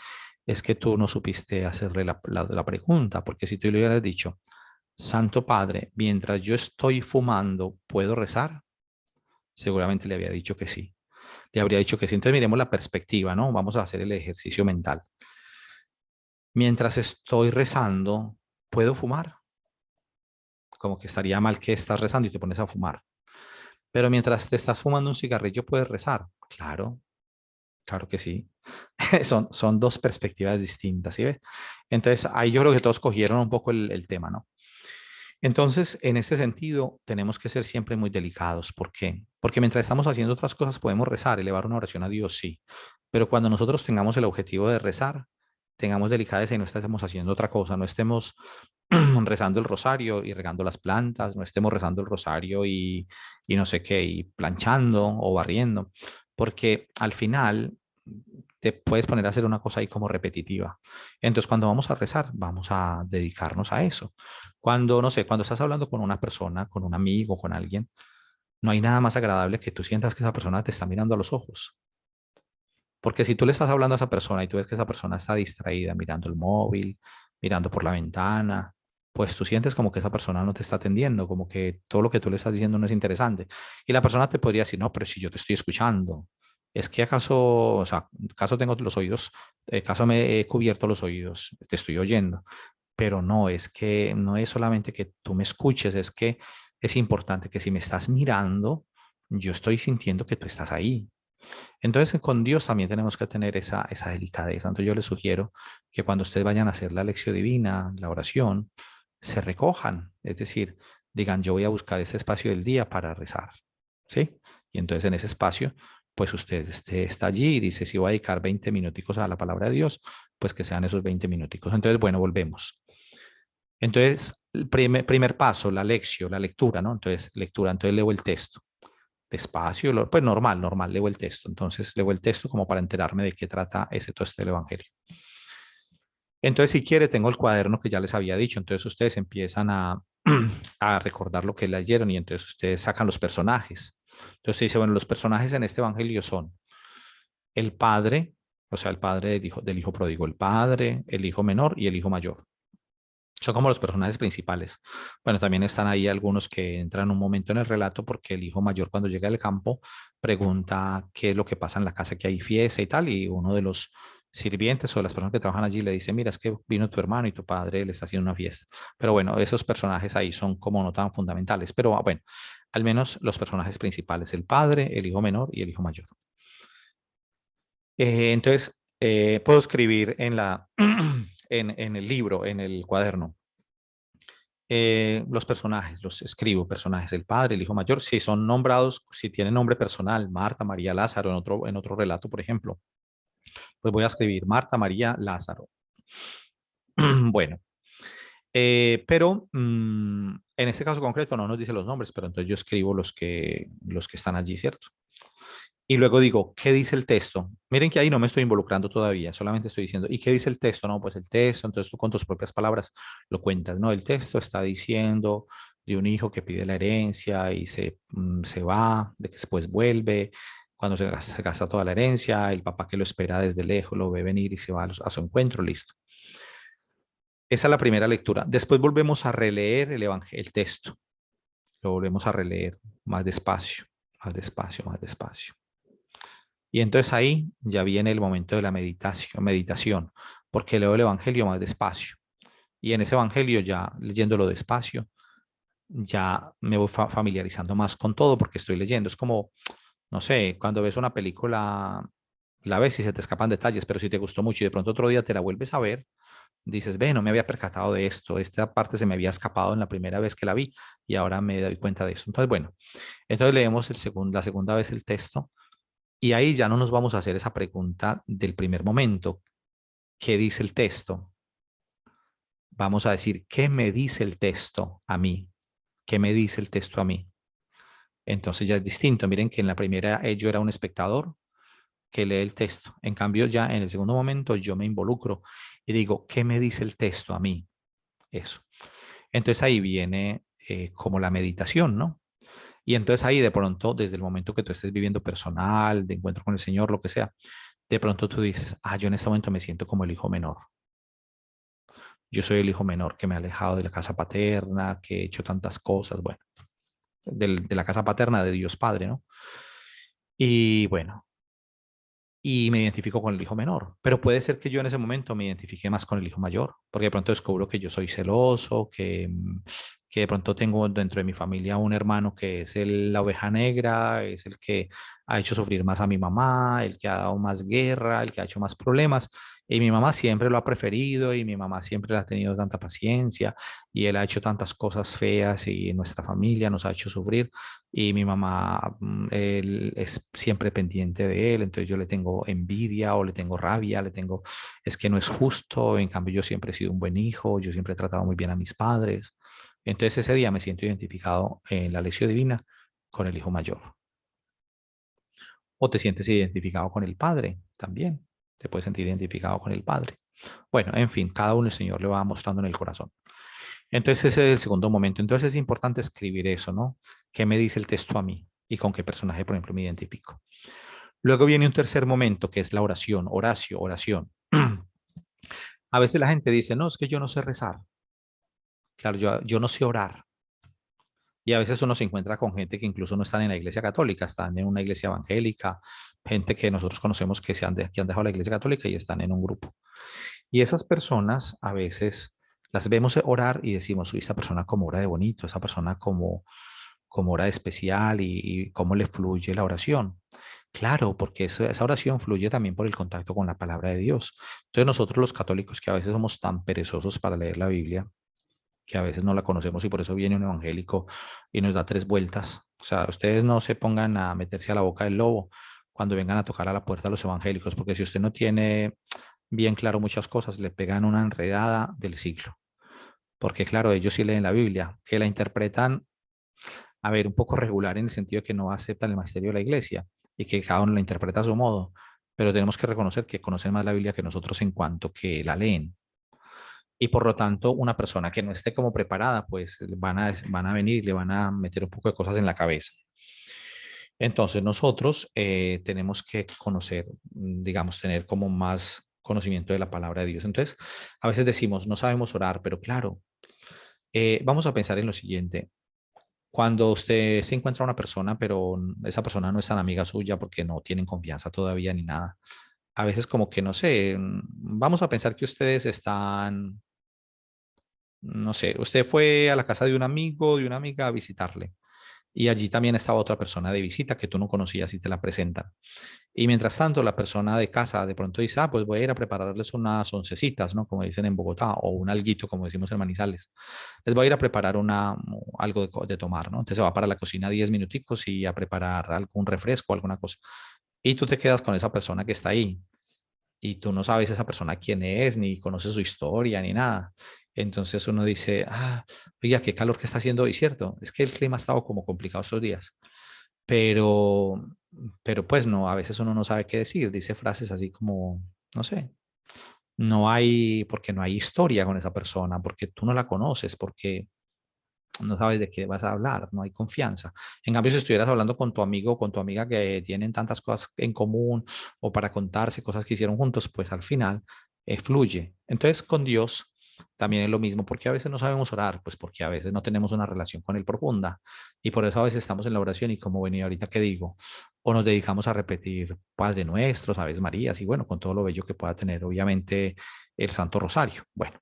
es que tú no supiste hacerle la pregunta, porque si tú le hubieras dicho, Santo Padre, mientras yo estoy fumando, ¿puedo rezar? Seguramente le había dicho que sí. Le habría dicho que sí. Entonces miremos la perspectiva, ¿no? Vamos a hacer el ejercicio mental. Mientras estoy rezando, ¿puedo fumar? Como que estaría mal que estás rezando y te pones a fumar. pero mientras te estás fumando un cigarrillo puedes rezar. Claro, claro que sí. Son dos perspectivas distintas, ¿sí ves? Entonces, ahí yo creo que todos cogieron un poco el tema, ¿no? Entonces, en este sentido, tenemos que ser siempre muy delicados. ¿Por qué? Porque mientras estamos haciendo otras cosas, podemos rezar, elevar una oración a Dios, sí. Pero cuando nosotros tengamos el objetivo de rezar, tengamos delicadeza y no estemos haciendo otra cosa, no estemos rezando el rosario y regando las plantas, no estemos rezando el rosario y no sé qué, y planchando o barriendo, porque al final te puedes poner a hacer una cosa ahí como repetitiva. Entonces, cuando vamos a rezar, vamos a dedicarnos a eso. Cuando, no sé, cuando estás hablando con una persona, con un amigo, con alguien, no hay nada más agradable que tú sientas que esa persona te está mirando a los ojos. Porque si tú le estás hablando a esa persona y tú ves que esa persona está distraída mirando el móvil, mirando por la ventana, pues tú sientes como que esa persona no te está atendiendo, como que todo lo que tú le estás diciendo no es interesante. Y la persona te podría decir, no, pero si yo te estoy escuchando, es que acaso, o sea, acaso tengo los oídos, acaso me he cubierto los oídos, te estoy oyendo. Pero no, es que no es solamente que tú me escuches, es que es importante que si me estás mirando, yo estoy sintiendo que tú estás ahí. Entonces, con Dios también tenemos que tener esa delicadeza. Entonces, yo les sugiero que cuando ustedes vayan a hacer la lección divina, la oración, se recojan. Es decir, digan, yo voy a buscar ese espacio del día para rezar. ¿Sí? Y entonces, en ese espacio, pues usted está allí y dice, si voy a dedicar 20 minuticos a la palabra de Dios, pues que sean esos 20 minuticos. Entonces, bueno, volvemos. Entonces, el primer paso, la lección, la lectura, ¿no? Entonces, lectura, entonces leo el texto despacio, pues normal, normal, leo el texto. Entonces leo el texto como para enterarme de qué trata ese texto del Evangelio. Entonces, si quiere, tengo el cuaderno que ya les había dicho. Entonces ustedes empiezan a recordar lo que leyeron y entonces ustedes sacan los personajes. Entonces dice, bueno, los personajes en este Evangelio son el padre, o sea, el padre del hijo pródigo, el padre, el hijo menor y el hijo mayor. Son como los personajes principales. Bueno, también están ahí algunos que entran un momento en el relato porque el hijo mayor cuando llega al campo pregunta qué es lo que pasa en la casa, que hay fiesta y tal, y uno de los sirvientes o de las personas que trabajan allí le dice, mira, es que vino tu hermano y tu padre le está haciendo una fiesta. Pero bueno, esos personajes ahí son como no tan fundamentales, pero bueno, al menos los personajes principales, el padre, el hijo menor y el hijo mayor. Entonces, puedo escribir en el libro, en el cuaderno los personajes, los escribo, personajes, el padre, el hijo mayor, si son nombrados, si tienen nombre personal, Marta, María, Lázaro, en otro relato, por ejemplo, pues voy a escribir Marta, María, Lázaro. Bueno, pero en este caso concreto no nos dice los nombres, pero entonces yo escribo los que están allí, ¿cierto? Y luego digo, ¿qué dice el texto? Miren que ahí no me estoy involucrando todavía, solamente estoy diciendo, ¿y qué dice el texto? No, pues el texto, entonces tú con tus propias palabras lo cuentas, ¿no? El texto está diciendo de un hijo que pide la herencia y se va, de que después vuelve, cuando se gasta toda la herencia, el papá que lo espera desde lejos lo ve venir y se va a su encuentro, listo. Esa es la primera lectura. Después volvemos a releer el texto, lo volvemos a releer más despacio, más despacio, más despacio. Y entonces ahí ya viene el momento de la meditación, porque leo el Evangelio más despacio. Y en ese Evangelio ya leyéndolo despacio, ya me voy familiarizando más con todo porque estoy leyendo. Es como, no sé, cuando ves una película, la ves y se te escapan detalles, pero si te gustó mucho y de pronto otro día te la vuelves a ver, dices, ve, no me había percatado de esto, esta parte se me había escapado en la primera vez que la vi y ahora me doy cuenta de esto. Entonces, bueno, entonces leemos la segunda vez el texto y ahí ya no nos vamos a hacer esa pregunta del primer momento. ¿Qué dice el texto? Vamos a decir, ¿qué me dice el texto a mí? ¿Qué me dice el texto a mí? Entonces ya es distinto. Miren que en la primera yo era un espectador que lee el texto. En cambio, ya en el segundo momento yo me involucro y digo, ¿qué me dice el texto a mí? Eso. Entonces ahí viene como la meditación, ¿no? Y entonces ahí de pronto, desde el momento que tú estés viviendo personal, de encuentro con el Señor, lo que sea, de pronto tú dices, yo en este momento me siento como el hijo menor. Yo soy el hijo menor que me ha alejado de la casa paterna, que he hecho tantas cosas, bueno, de la casa paterna de Dios Padre, ¿no? Y bueno, y me identifico con el hijo menor, pero puede ser que yo en ese momento me identifique más con el hijo mayor, porque de pronto descubro que yo soy celoso, que de pronto tengo dentro de mi familia un hermano que es la oveja negra, es el que ha hecho sufrir más a mi mamá, el que ha dado más guerra, el que ha hecho más problemas. Y mi mamá siempre lo ha preferido y mi mamá siempre le ha tenido tanta paciencia y él ha hecho tantas cosas feas y nuestra familia nos ha hecho sufrir y mi mamá, él es siempre pendiente de él, entonces yo le tengo envidia o le tengo rabia, le tengo, es que no es justo, en cambio yo siempre he sido un buen hijo, yo siempre he tratado muy bien a mis padres. Entonces ese día me siento identificado en la lección divina con el hijo mayor. O te sientes identificado con el padre también, te puedes sentir identificado con el padre. Bueno, en fin, cada uno el Señor le va mostrando en el corazón. Entonces ese es el segundo momento. Entonces es importante escribir eso, ¿no? ¿Qué me dice el texto a mí? Y con qué personaje, por ejemplo, me identifico. Luego viene un tercer momento que es la oración, oración, oración. A veces la gente dice, no, es que yo no sé rezar. Claro, yo no sé orar. Y a veces uno se encuentra con gente que incluso no están en la iglesia católica, están en una iglesia evangélica, gente que nosotros conocemos que, que han dejado la iglesia católica y están en un grupo. Y esas personas a veces las vemos orar y decimos, uy, esa persona como ora de bonito, esa persona como ora de especial y cómo le fluye la oración. Claro, porque esa oración fluye también por el contacto con la palabra de Dios. Entonces nosotros los católicos que a veces somos tan perezosos para leer la Biblia, que a veces no la conocemos y por eso viene un evangélico y nos da tres vueltas. O sea, ustedes no se pongan a meterse a la boca del lobo cuando vengan a tocar a la puerta de los evangélicos, porque si usted no tiene bien claro muchas cosas, le pegan una enredada del siglo. Porque claro, ellos sí leen la Biblia, que la interpretan, a ver, un poco regular en el sentido de que no aceptan el magisterio de la iglesia y que cada uno la interpreta a su modo, pero tenemos que reconocer que conocen más la Biblia que nosotros en cuanto que la leen. Y por lo tanto, una persona que no esté como preparada, pues van a venir y le van a meter un poco de cosas en la cabeza. Entonces, nosotros tenemos que conocer, digamos, tener como más conocimiento de la palabra de Dios. Entonces, a veces decimos, no sabemos orar, pero claro, vamos a pensar en lo siguiente. Cuando usted se encuentra una persona, pero esa persona no es tan amiga suya porque no tienen confianza todavía ni nada, a veces como que no sé, vamos a pensar que ustedes están, no sé, usted fue a la casa de un amigo, de una amiga a visitarle y allí también estaba otra persona de visita que tú no conocías y te la presentan. Y mientras tanto, la persona de casa de pronto dice, ah, pues voy a ir a prepararles unas oncecitas, ¿no? Como dicen en Bogotá, o un alguito, como decimos en Manizales. Les voy a ir a preparar algo de tomar, ¿no? Entonces se va para la cocina 10 minuticos y a preparar algún refresco, alguna cosa. Y tú te quedas con esa persona que está ahí y tú no sabes esa persona quién es, ni conoces su historia, ni nada. Entonces uno dice, ah, oiga, qué calor que está haciendo hoy, ¿cierto? Es que el clima ha estado como complicado estos días, pero, pero pues no, a veces uno no sabe qué decir, dice frases así como, no sé, no hay, porque no hay historia con esa persona, porque tú no la conoces, porque no sabes de qué vas a hablar, no hay confianza. En cambio, si estuvieras hablando con tu amigo o con tu amiga que tienen tantas cosas en común o para contarse cosas que hicieron juntos, pues al final fluye. Entonces, con Dios también es lo mismo, porque a veces no sabemos orar, pues porque a veces no tenemos una relación con Él profunda y por eso a veces estamos en la oración y como venía ahorita que digo, o nos dedicamos a repetir Padre Nuestro, Aves Marías y bueno, con todo lo bello que pueda tener, obviamente, el Santo Rosario. Bueno,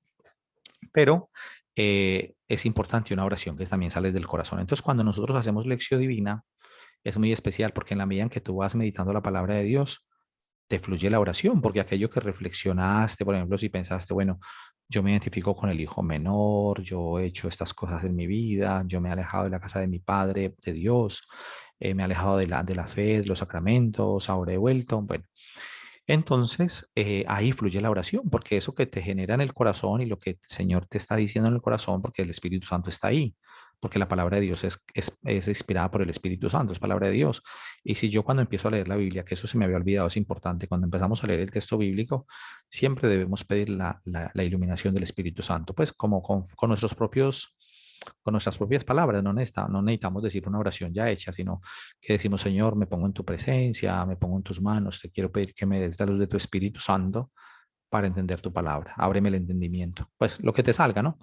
pero es importante una oración que también sale del corazón. Entonces, cuando nosotros hacemos lección divina, es muy especial porque en la medida en que tú vas meditando la palabra de Dios, te fluye la oración, porque aquello que reflexionaste, por ejemplo, si pensaste, bueno, yo me identifico con el hijo menor, yo he hecho estas cosas en mi vida, yo me he alejado de la casa de mi padre, de Dios, me he alejado de la fe, de los sacramentos, ahora he vuelto. Bueno, entonces, ahí fluye la oración, porque eso que te genera en el corazón y lo que el Señor te está diciendo en el corazón, porque el Espíritu Santo está ahí, porque la palabra de Dios es inspirada por el Espíritu Santo, es palabra de Dios. Y si yo cuando empiezo a leer la Biblia, que eso se me había olvidado, es importante, cuando empezamos a leer el texto bíblico, siempre debemos pedir la iluminación del Espíritu Santo, pues como con nuestros propios con nuestras propias palabras, no necesitamos decir una oración ya hecha, sino que decimos, Señor, me pongo en tu presencia, me pongo en tus manos, te quiero pedir que me des la luz de tu Espíritu Santo para entender tu palabra, ábreme el entendimiento, pues lo que te salga, ¿no?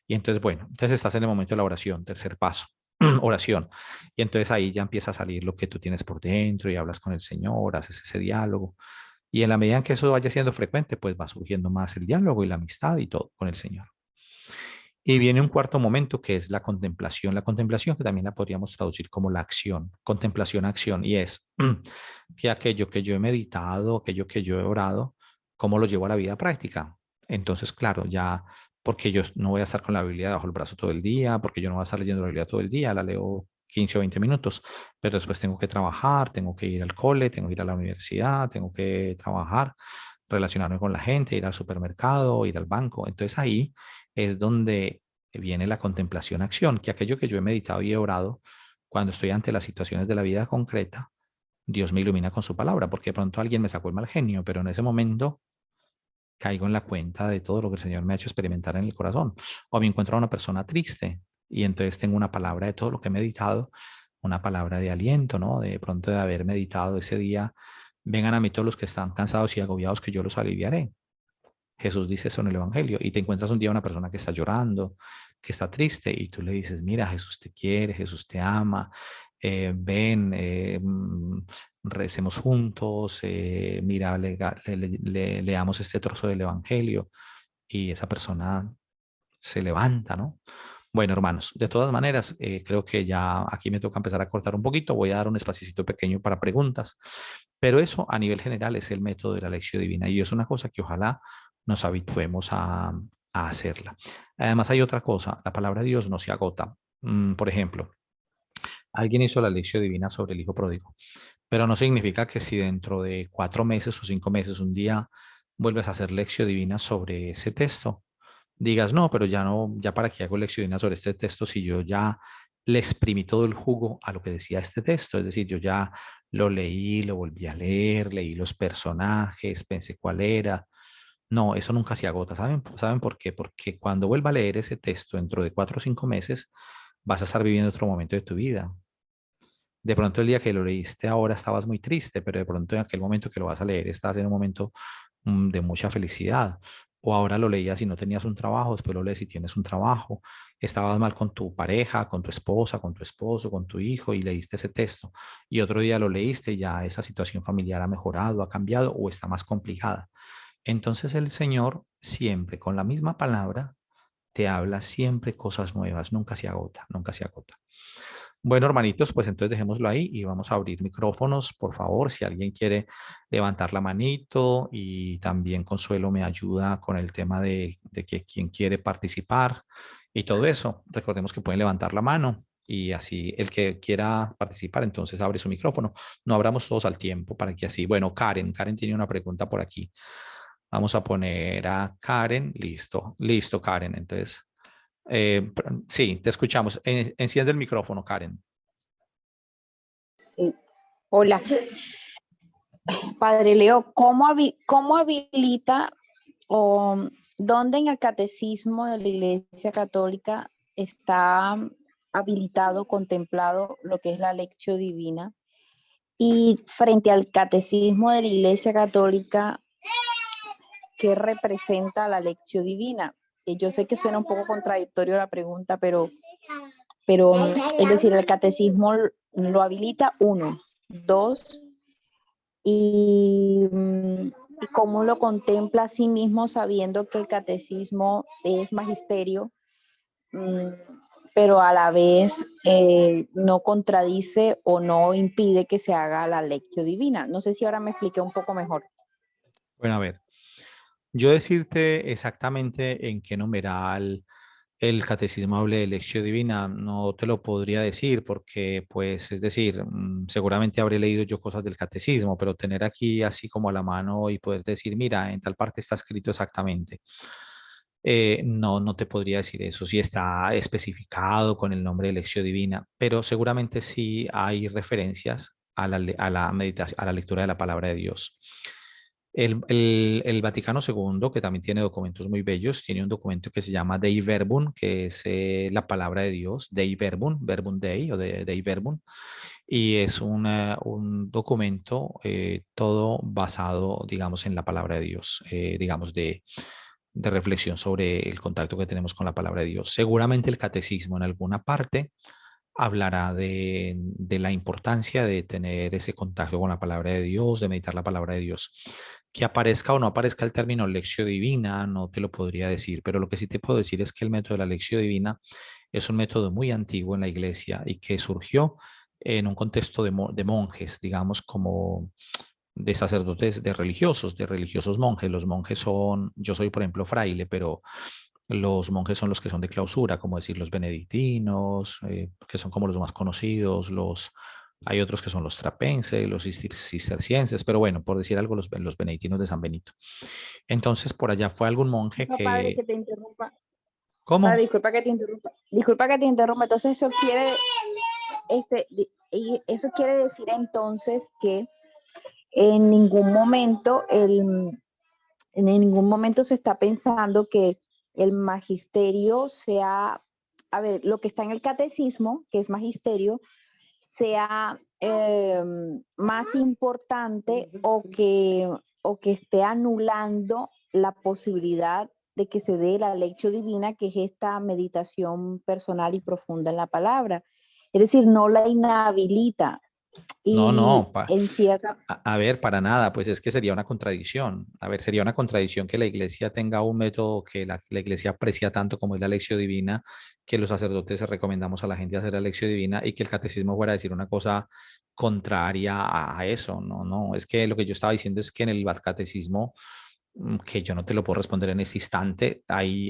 Y entonces, bueno, entonces estás en el momento de la oración, tercer paso, oración, y entonces ahí ya empieza a salir lo que tú tienes por dentro y hablas con el Señor, haces ese diálogo, y en la medida en que eso vaya siendo frecuente, pues va surgiendo más el diálogo y la amistad y todo con el Señor. Y viene un cuarto momento que es la contemplación. La contemplación que también la podríamos traducir como la acción, contemplación, acción, y es que aquello que yo he meditado, aquello que yo he orado, ¿cómo lo llevo a la vida práctica? Entonces, claro, ya, porque yo no voy a estar con la Biblia bajo el brazo todo el día, porque yo no voy a estar leyendo la Biblia todo el día, la leo 15 o 20 minutos, pero después tengo que trabajar, tengo que ir al cole, tengo que ir a la universidad, tengo que trabajar, relacionarme con la gente, ir al supermercado, ir al banco. Entonces ahí es donde viene la contemplación-acción, que aquello que yo he meditado y he orado, cuando estoy ante las situaciones de la vida concreta, Dios me ilumina con su palabra, porque de pronto alguien me sacó el mal genio, pero en ese momento caigo en la cuenta de todo lo que el Señor me ha hecho experimentar en el corazón. O me encuentro a una persona triste y entonces tengo una palabra de todo lo que he meditado, una palabra de aliento, ¿no? De pronto de haber meditado ese día, vengan a mí todos los que están cansados y agobiados, que yo los aliviaré. Jesús dice eso en el Evangelio y te encuentras un día una persona que está llorando, que está triste y tú le dices, mira, Jesús te quiere, Jesús te ama, ven, recemos juntos, mira, leamos este trozo del Evangelio y esa persona se levanta, ¿no? Bueno, hermanos, de todas maneras, creo que ya aquí me toca empezar a cortar un poquito. Voy a dar un espacito pequeño para preguntas, pero eso a nivel general es el método de la lección divina y es una cosa que ojalá nos habituemos a hacerla. Además, hay otra cosa, la palabra de Dios no se agota. Por ejemplo, alguien hizo la lección divina sobre el hijo pródigo, pero no significa que si dentro de 4 meses o 5 meses un día vuelves a hacer lección divina sobre ese texto, digas, no, pero ya no, ya para qué hago lección divina sobre este texto si yo ya le exprimí todo el jugo a lo que decía este texto, es decir, yo ya lo leí, lo volví a leer, leí los personajes, pensé cuál era. No, eso nunca se agota. ¿Saben por qué? Porque cuando vuelva a leer ese texto dentro de 4 o 5 meses, vas a estar viviendo otro momento de tu vida. De pronto el día que lo leíste ahora estabas muy triste, pero de pronto en aquel momento que lo vas a leer estás en un momento de mucha felicidad. O ahora lo leías y no tenías un trabajo, después lo lees y tienes un trabajo. Estabas mal con tu pareja, con tu esposa, con tu esposo, con tu hijo y leíste ese texto. Y otro día lo leíste y ya esa situación familiar ha mejorado, ha cambiado o está más complicada. Entonces el Señor siempre con la misma palabra te habla siempre cosas nuevas, nunca se agota, nunca se agota. Bueno, hermanitos, pues entonces dejémoslo ahí y vamos a abrir micrófonos, por favor, si alguien quiere levantar la manito y también Consuelo me ayuda con el tema de que quien quiere participar y todo eso. Recordemos que pueden levantar la mano y así el que quiera participar, entonces abre su micrófono. No abramos todos al tiempo para que así, bueno, Karen tiene una pregunta por aquí. Vamos a poner a Karen, listo, listo, Karen. Entonces, sí, te escuchamos. Enciende el micrófono, Karen. Sí. Hola, Padre Leo, ¿cómo habilita o dónde en el catecismo de la Iglesia Católica está habilitado, contemplado lo que es la lección divina? Y frente al catecismo de la Iglesia Católica, ¿qué representa la lección divina? Yo sé que suena un poco contradictorio la pregunta, pero es decir, el catecismo lo habilita uno, dos, y, y cómo lo contempla a sí mismo sabiendo que el catecismo es magisterio, pero a la vez no contradice o no impide que se haga la lectio divina. No sé si ahora me expliqué un poco mejor. Bueno, a ver, yo decirte exactamente en qué numeral el catecismo habla de lección divina, no te lo podría decir porque, pues, es decir, seguramente habré leído yo cosas del catecismo, pero tener aquí así como a la mano y poder decir, mira, en tal parte está escrito exactamente. No, no te podría decir eso, si está especificado con el nombre de lección divina, pero seguramente sí hay referencias a la meditación, a la lectura de la palabra de Dios. El Vaticano II, que también tiene documentos muy bellos, tiene un documento que se llama Dei Verbum, que es la palabra de Dios, Dei Verbum, Verbum Dei o Dei Verbum, y es un documento todo basado, digamos, en la palabra de Dios, digamos, de reflexión sobre el contacto que tenemos con la palabra de Dios. Seguramente el catecismo en alguna parte hablará de la importancia de tener ese contacto con la palabra de Dios, de meditar la palabra de Dios. Que aparezca o no aparezca el término lección divina, no te lo podría decir, pero lo que sí te puedo decir es que el método de la lección divina es un método muy antiguo en la iglesia y que surgió en un contexto de monjes, digamos, como de sacerdotes, de religiosos monjes. Los monjes son, yo soy por ejemplo fraile, pero los monjes son los que son de clausura, como decir los benedictinos, que son como los más conocidos, hay otros que son los trapenses, los cistercienses, pero bueno, por decir algo, los benedictinos de San Benito. Entonces, por allá fue algún monje No, padre, que, que te interrumpa. Padre, ¿cómo? disculpa que te interrumpa. Disculpa que te interrumpa. Entonces y eso quiere decir entonces que en ningún momento en ningún momento se está pensando que el magisterio sea, a ver, lo que está en el catecismo, que es magisterio, sea más importante o que esté anulando la posibilidad de que se dé la lección divina, que es esta meditación personal y profunda en la palabra. Es decir, no la inhabilita No, y no, en cierta... a ver, para nada, pues es que sería una contradicción. A ver, sería una contradicción que la iglesia tenga un método que la iglesia aprecia tanto como es la lección divina, que los sacerdotes recomendamos a la gente hacer la lección divina y que el catecismo fuera a decir una cosa contraria a eso. No, no, es que lo que yo estaba diciendo es que en el catecismo, que yo no te lo puedo responder en este instante,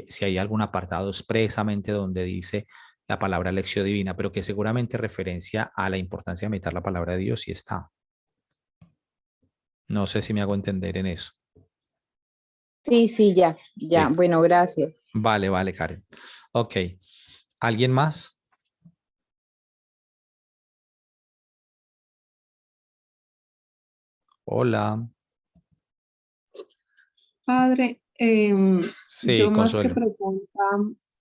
si hay algún apartado expresamente donde dice la palabra lección divina, pero que seguramente referencia a la importancia de meditar la palabra de Dios y está. No sé si me hago entender en eso. Sí, sí, ya, ya. Sí. Bueno, gracias. Vale, vale, Karen. Ok. ¿Alguien más? Hola. Padre, Sí, yo más que Consuelo. pregunta,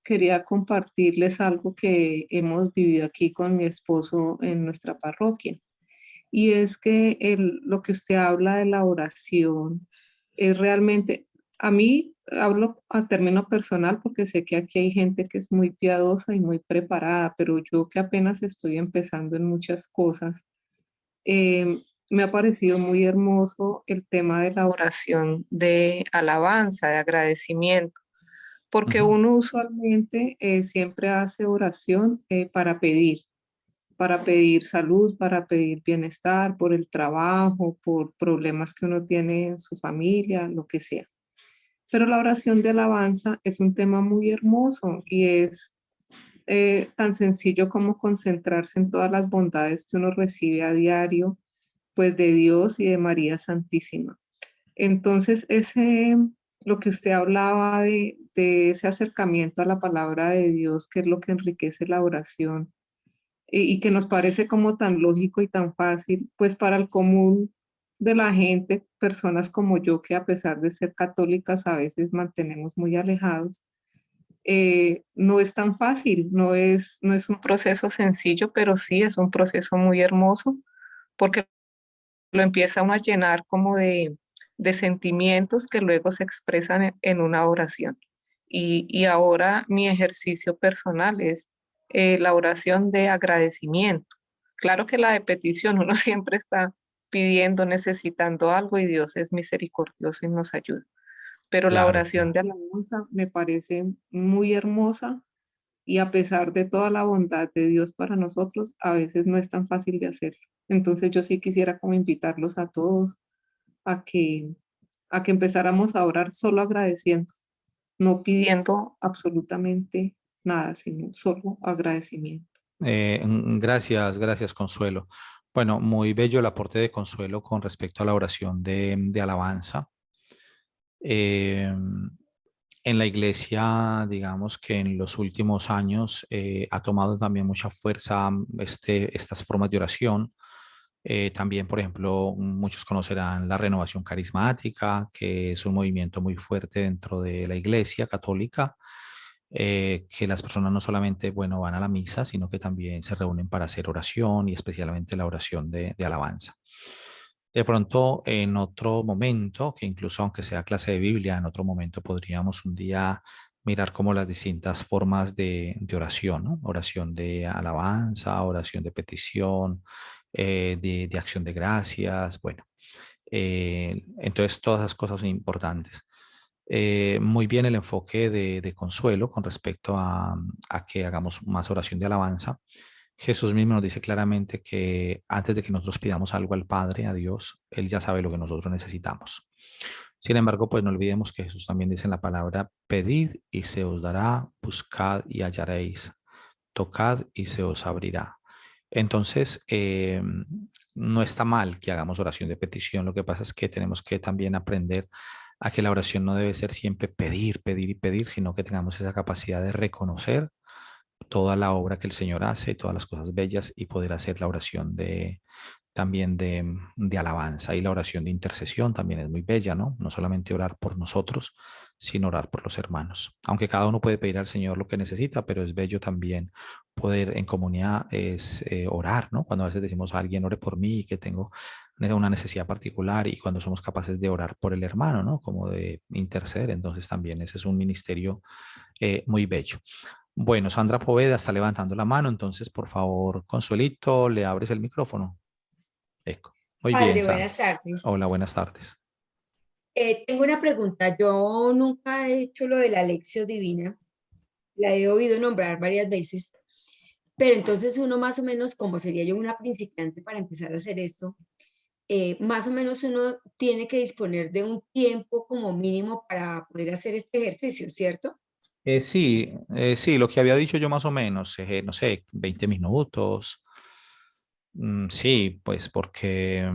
quería compartirles algo que hemos vivido aquí con mi esposo en nuestra parroquia. Y es que lo que usted habla de la oración es realmente, a mí hablo a término personal porque sé que aquí hay gente que es muy piadosa y muy preparada, pero yo que apenas estoy empezando en muchas cosas, me ha parecido muy hermoso el tema de la oración de alabanza, de agradecimiento, porque Ujú. uno usualmente siempre hace oración para pedir salud, para pedir bienestar, por el trabajo, por problemas que uno tiene en su familia, lo que sea. Pero la oración de alabanza es un tema muy hermoso y es tan sencillo como concentrarse en todas las bondades que uno recibe a diario, pues de Dios y de María Santísima. Entonces, lo que usted hablaba de ese acercamiento a la palabra de Dios, que es lo que enriquece la oración y que nos parece como tan lógico y tan fácil, pues para el común de la gente, personas como yo, que a pesar de ser católicas a veces mantenemos muy alejados, no es tan fácil, no es un proceso sencillo, pero sí es un proceso muy hermoso porque lo empieza uno a llenar como de sentimientos que luego se expresan en una oración. Y ahora mi ejercicio personal es la oración de agradecimiento. Claro que la de petición, uno siempre está pidiendo, necesitando algo y Dios es misericordioso y nos ayuda. Pero la Claro, oración claro. de alabanza me parece muy hermosa y a pesar de toda la bondad de Dios para nosotros, a veces no es tan fácil de hacerlo. Entonces yo sí quisiera como invitarlos a todos a a que empezáramos a orar solo agradeciendo, no pidiendo absolutamente nada, sino solo agradecimiento. Gracias, gracias, Consuelo. Bueno, muy bello el aporte de Consuelo con respecto a la oración de alabanza. Eh, en la iglesia, digamos que en los últimos años ha tomado también mucha fuerza estas formas de oración. También, por ejemplo, muchos conocerán la renovación carismática, que es un movimiento muy fuerte dentro de la iglesia católica, que las personas no solamente, bueno, van a la misa, sino que también se reúnen para hacer oración y especialmente la oración de alabanza. De pronto, en otro momento, que incluso aunque sea clase de Biblia, en otro momento podríamos un día mirar como las distintas formas de oración, ¿no? Oración de alabanza, oración de petición, de acción de gracias, bueno. Entonces, todas esas cosas son importantes. Muy bien el enfoque de Consuelo con respecto a que hagamos más oración de alabanza. Jesús mismo nos dice claramente que antes de que nosotros pidamos algo al Padre, a Dios, Él ya sabe lo que nosotros necesitamos. Sin embargo, pues no olvidemos que Jesús también dice en la palabra, pedid y se os dará, buscad y hallaréis, tocad y se os abrirá. Entonces, no está mal que hagamos oración de petición. Lo que pasa es que tenemos que también aprender a que la oración no debe ser siempre pedir, pedir y pedir, sino que tengamos esa capacidad de reconocer toda la obra que el Señor hace, todas las cosas bellas y poder hacer la oración también de alabanza y la oración de intercesión también es muy bella, ¿no? No solamente orar por nosotros, sino orar por los hermanos. Aunque cada uno puede pedir al Señor lo que necesita, pero es bello también poder en comunidad orar, ¿no? Cuando a veces decimos a alguien ore por mí, que tengo una necesidad particular y cuando somos capaces de orar por el hermano, ¿no? Como de interceder, entonces también ese es un ministerio muy bello. Bueno, Sandra Poveda está levantando la mano, entonces por favor, Consuelito, le abres el micrófono. Eco. Muy bien, Padre, Sandra. buenas tardes. Hola, buenas tardes. Tengo una pregunta. Yo nunca he hecho lo de la lección divina. La he oído nombrar varias veces, pero entonces uno más o menos, como sería yo una principiante para empezar a hacer esto, más o menos uno tiene que disponer de un tiempo como mínimo para poder hacer este ejercicio, ¿cierto? Sí, lo que había dicho yo más o menos, no sé, 20 minutos. Sí, pues porque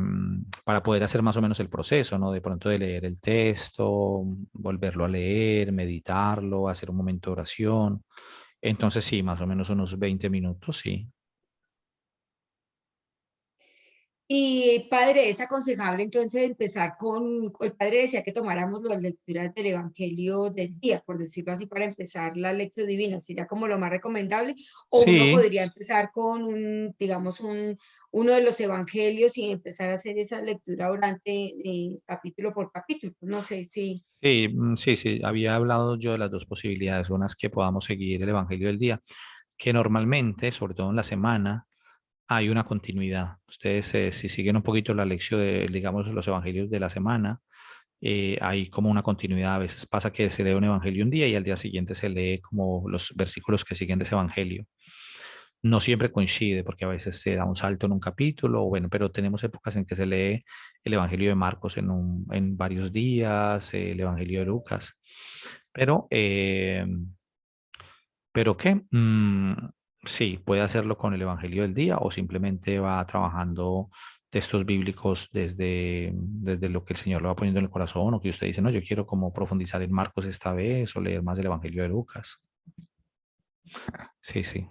para poder hacer más o menos el proceso, ¿no? De pronto de leer el texto, volverlo a leer, meditarlo, hacer un momento de oración. Entonces sí, más o menos unos 20 minutos, sí. Y padre, es aconsejable entonces empezar el padre decía que tomáramos las lecturas del Evangelio del día, por decirlo así, para empezar la lección divina, sería como lo más recomendable, o uno Sí, podría empezar con digamos, uno de los evangelios y empezar a hacer esa lectura durante capítulo por capítulo, no sé si. sí, había hablado yo de las dos posibilidades, unas que podamos seguir el Evangelio del día, que normalmente, sobre todo en la semana, hay una continuidad. Ustedes, si siguen un poquito la lección de, digamos, los evangelios de la semana, hay como una continuidad. A veces pasa que se lee un evangelio un día y al día siguiente se lee como los versículos que siguen de ese evangelio. No siempre coincide porque a veces se da un salto en un capítulo, bueno, pero tenemos épocas en que se lee el evangelio de Marcos en varios días, el evangelio de Lucas. Pero, ¿pero qué? Sí, puede hacerlo con el Evangelio del día o simplemente va trabajando textos bíblicos desde lo que el Señor le va poniendo en el corazón o que usted dice, no, yo quiero como profundizar en Marcos esta vez o leer más del Evangelio de Lucas. Sí, sí.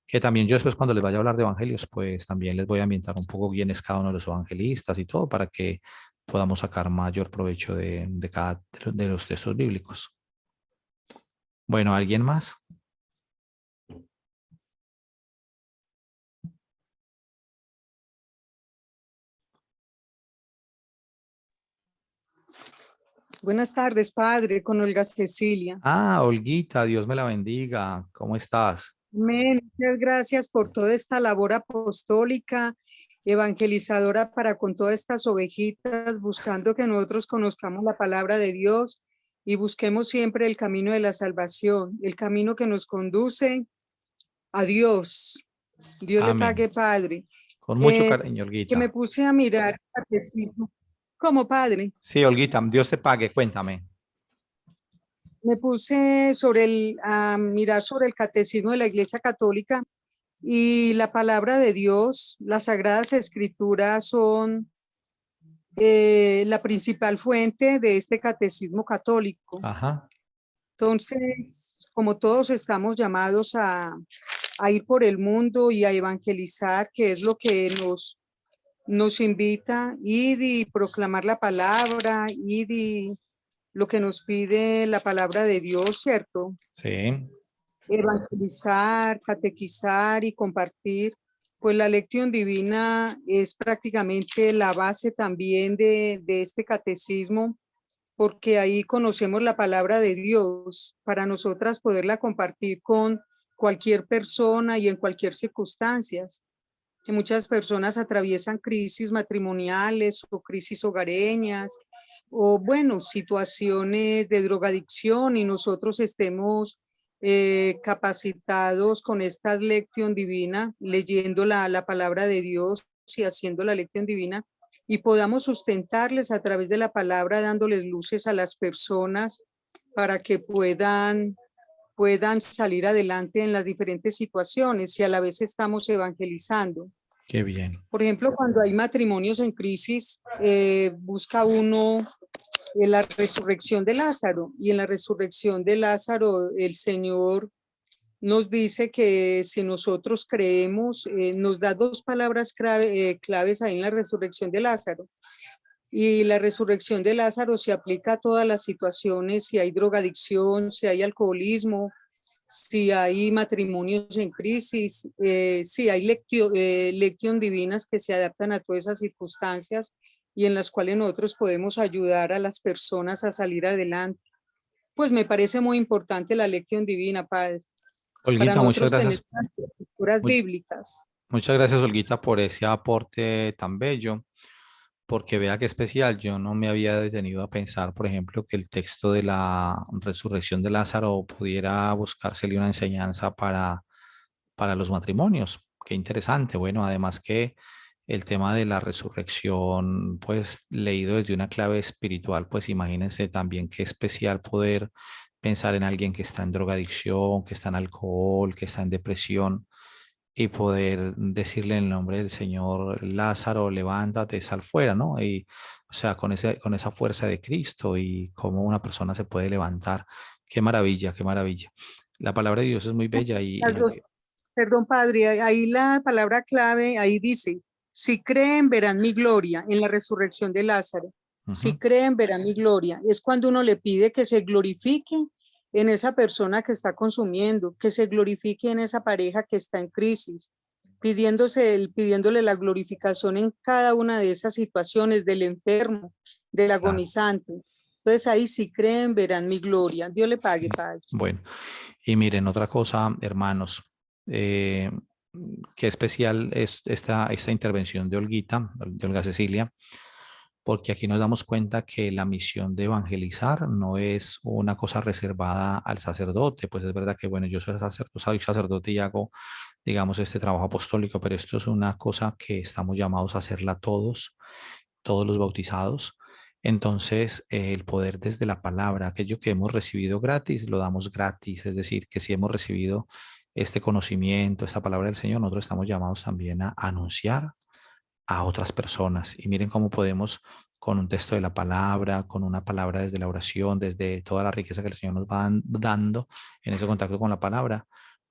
Que también yo después cuando les vaya a hablar de evangelios, pues también les voy a ambientar un poco quién es cada uno de los evangelistas y todo para que podamos sacar mayor provecho de cada de los textos bíblicos. Bueno, ¿alguien más? Buenas tardes, padre, con Olga Cecilia. Ah, Olguita, Dios me la bendiga. ¿Cómo estás? Amén. Muchas gracias por toda esta labor apostólica, evangelizadora para con todas estas ovejitas, buscando que nosotros conozcamos la palabra de Dios y busquemos siempre el camino de la salvación, el camino que nos conduce a Dios. Dios le Amén. pague, padre. Con mucho cariño, Que me Olguita. puse a mirar el catecismo. ¿Cómo, padre? Sí, Olguita, Dios te pague, cuéntame. Me puse a mirar sobre el catecismo de la Iglesia Católica y la palabra de Dios, las Sagradas Escrituras son la principal fuente de este catecismo católico. Ajá. Entonces, como todos estamos llamados a ir por el mundo y a evangelizar, que es lo que nos invita, ir y proclamar la palabra, ir y lo que nos pide la palabra de Dios, ¿cierto? Sí, Evangelizar, catequizar y compartir, pues la lección divina es prácticamente la base también de este catecismo, porque ahí conocemos la palabra de Dios para nosotras poderla compartir con cualquier persona y en cualquier circunstancia. que muchas personas atraviesan crisis matrimoniales o crisis hogareñas, o bueno, situaciones de drogadicción, y nosotros estemos capacitados con esta lección divina, leyendo la palabra de Dios y haciendo la lección divina, y podamos sustentarles a través de la palabra, dándoles luces a las personas para que puedan salir adelante en las diferentes situaciones, y a la vez estamos evangelizando. Qué bien. Por ejemplo, cuando hay matrimonios en crisis, busca uno la resurrección de Lázaro, y en la resurrección de Lázaro el Señor nos dice que si nosotros creemos, nos da dos palabras claves ahí en la resurrección de Lázaro. Y la resurrección de Lázaro se aplica a todas las situaciones: si hay drogadicción, si hay alcoholismo, si hay matrimonios en crisis, si hay lección divinas que se adaptan a todas esas circunstancias, y en las cuales nosotros podemos ayudar a las personas a salir adelante. Pues me parece muy importante la lección divina, Padre, para Olguita, muchas nosotros tener gracias. las escrituras bíblicas. Muchas gracias, Olguita, por ese aporte tan bello, porque vea qué especial. Yo no me había detenido a pensar, por ejemplo, que el texto de la resurrección de Lázaro pudiera buscársele una enseñanza para los matrimonios. Qué interesante. Bueno, además que el tema de la resurrección, pues leído desde una clave espiritual, pues imagínense también qué especial poder pensar en alguien que está en drogadicción, que está en alcohol, que está en depresión, y poder decirle en el nombre del Señor: Lázaro, levántate, sal fuera, ¿no? Y, o sea, con esa fuerza de Cristo, y cómo una persona se puede levantar. Qué maravilla, qué maravilla. La palabra de Dios es muy bella Las dos, perdón, Padre, ahí la palabra clave, ahí dice: si creen, verán mi gloria, en la resurrección de Lázaro. Si creen, verán mi gloria. Es cuando uno le pide que se glorifique en esa persona que está consumiendo, que se glorifique en esa pareja que está en crisis, pidiéndole la glorificación en cada una de esas situaciones, del enfermo, del agonizante. Entonces ahí, si creen, verán mi gloria. Dios le pague, Padre. Bueno, y miren, otra cosa, hermanos, eh, qué especial es esta intervención de Olguita, de Olga Cecilia, porque aquí nos damos cuenta que la misión de evangelizar no es una cosa reservada al sacerdote. Pues es verdad que, bueno, yo soy sacerdote y hago, digamos, este trabajo apostólico, pero esto es una cosa que estamos llamados a hacerla todos los bautizados. Entonces, el poder desde la palabra, aquello que hemos recibido gratis, lo damos gratis. Es decir, que si hemos recibido este conocimiento, esta palabra del Señor, nosotros estamos llamados también a anunciar a otras personas. Y miren cómo podemos, con un texto de la palabra, con una palabra desde la oración, desde toda la riqueza que el Señor nos va dando en ese contacto con la palabra,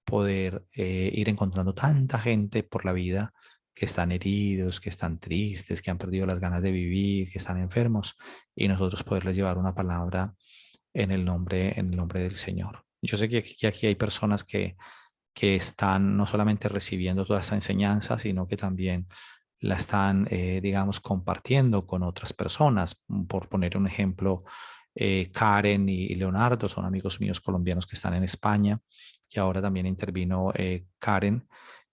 poder ir encontrando tanta gente por la vida, que están heridos, que están tristes, que han perdido las ganas de vivir, que están enfermos, y nosotros poderles llevar una palabra en el nombre del Señor. Yo sé que aquí hay personas que están no solamente recibiendo toda esta enseñanza, sino que también la están, digamos, compartiendo con otras personas. Por poner un ejemplo, Karen y Leonardo son amigos míos colombianos que están en España, y ahora también intervino Karen,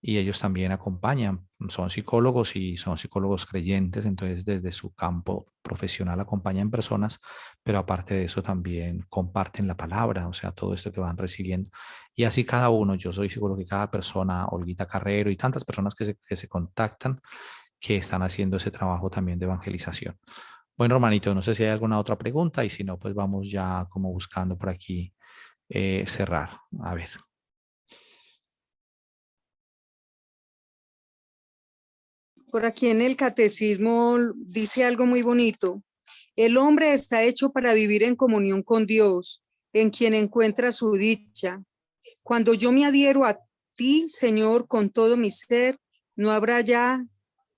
y ellos también acompañan. Son psicólogos y son psicólogos creyentes, entonces desde su campo profesional acompañan personas, pero aparte de eso también comparten la palabra, o sea, todo esto que van recibiendo. Y así cada uno. Yo soy seguro que cada persona, Olguita Carrero y tantas personas que se contactan, que están haciendo ese trabajo también de evangelización. Bueno, hermanito, no sé si hay alguna otra pregunta, y si no, pues vamos ya como buscando por aquí cerrar. A ver. Por aquí en el catecismo dice algo muy bonito: el hombre está hecho para vivir en comunión con Dios, en quien encuentra su dicha. Cuando yo me adhiero a ti, Señor, con todo mi ser, no habrá ya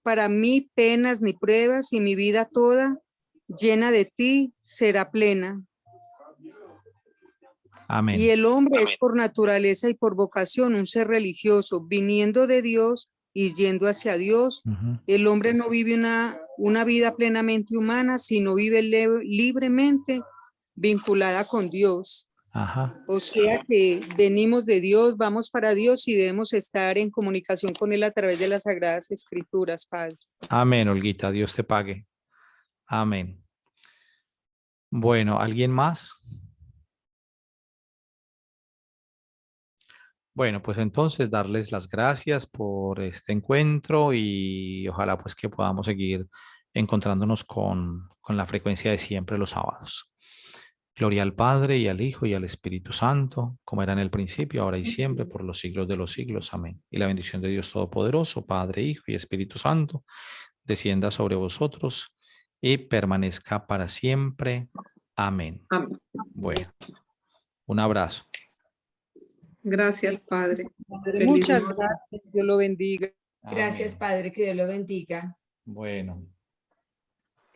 para mí penas ni pruebas, y mi vida toda, llena de ti, será plena. Amén. Y el hombre es por naturaleza y por vocación un ser religioso, viniendo de Dios y yendo hacia Dios. El hombre no vive una vida plenamente humana, sino vive libremente vinculada con Dios. Ajá. O sea que venimos de Dios, vamos para Dios y debemos estar en comunicación con Él a través de las Sagradas Escrituras, Padre. Amén, Olguita. Dios te pague. Amén. Bueno, ¿alguien más? Bueno, pues entonces darles las gracias por este encuentro y ojalá pues que podamos seguir encontrándonos con la frecuencia de siempre los sábados. Gloria al Padre y al Hijo y al Espíritu Santo, como era en el principio, ahora y siempre, por los siglos de los siglos. Amén. Y la bendición de Dios Todopoderoso, Padre, Hijo y Espíritu Santo, descienda sobre vosotros y permanezca para siempre. Amén. Amén. Bueno, un abrazo. Gracias, Padre. Feliz Muchas noche. gracias, Dios lo bendiga. Gracias, Amén. Padre, que Dios lo bendiga. Bueno.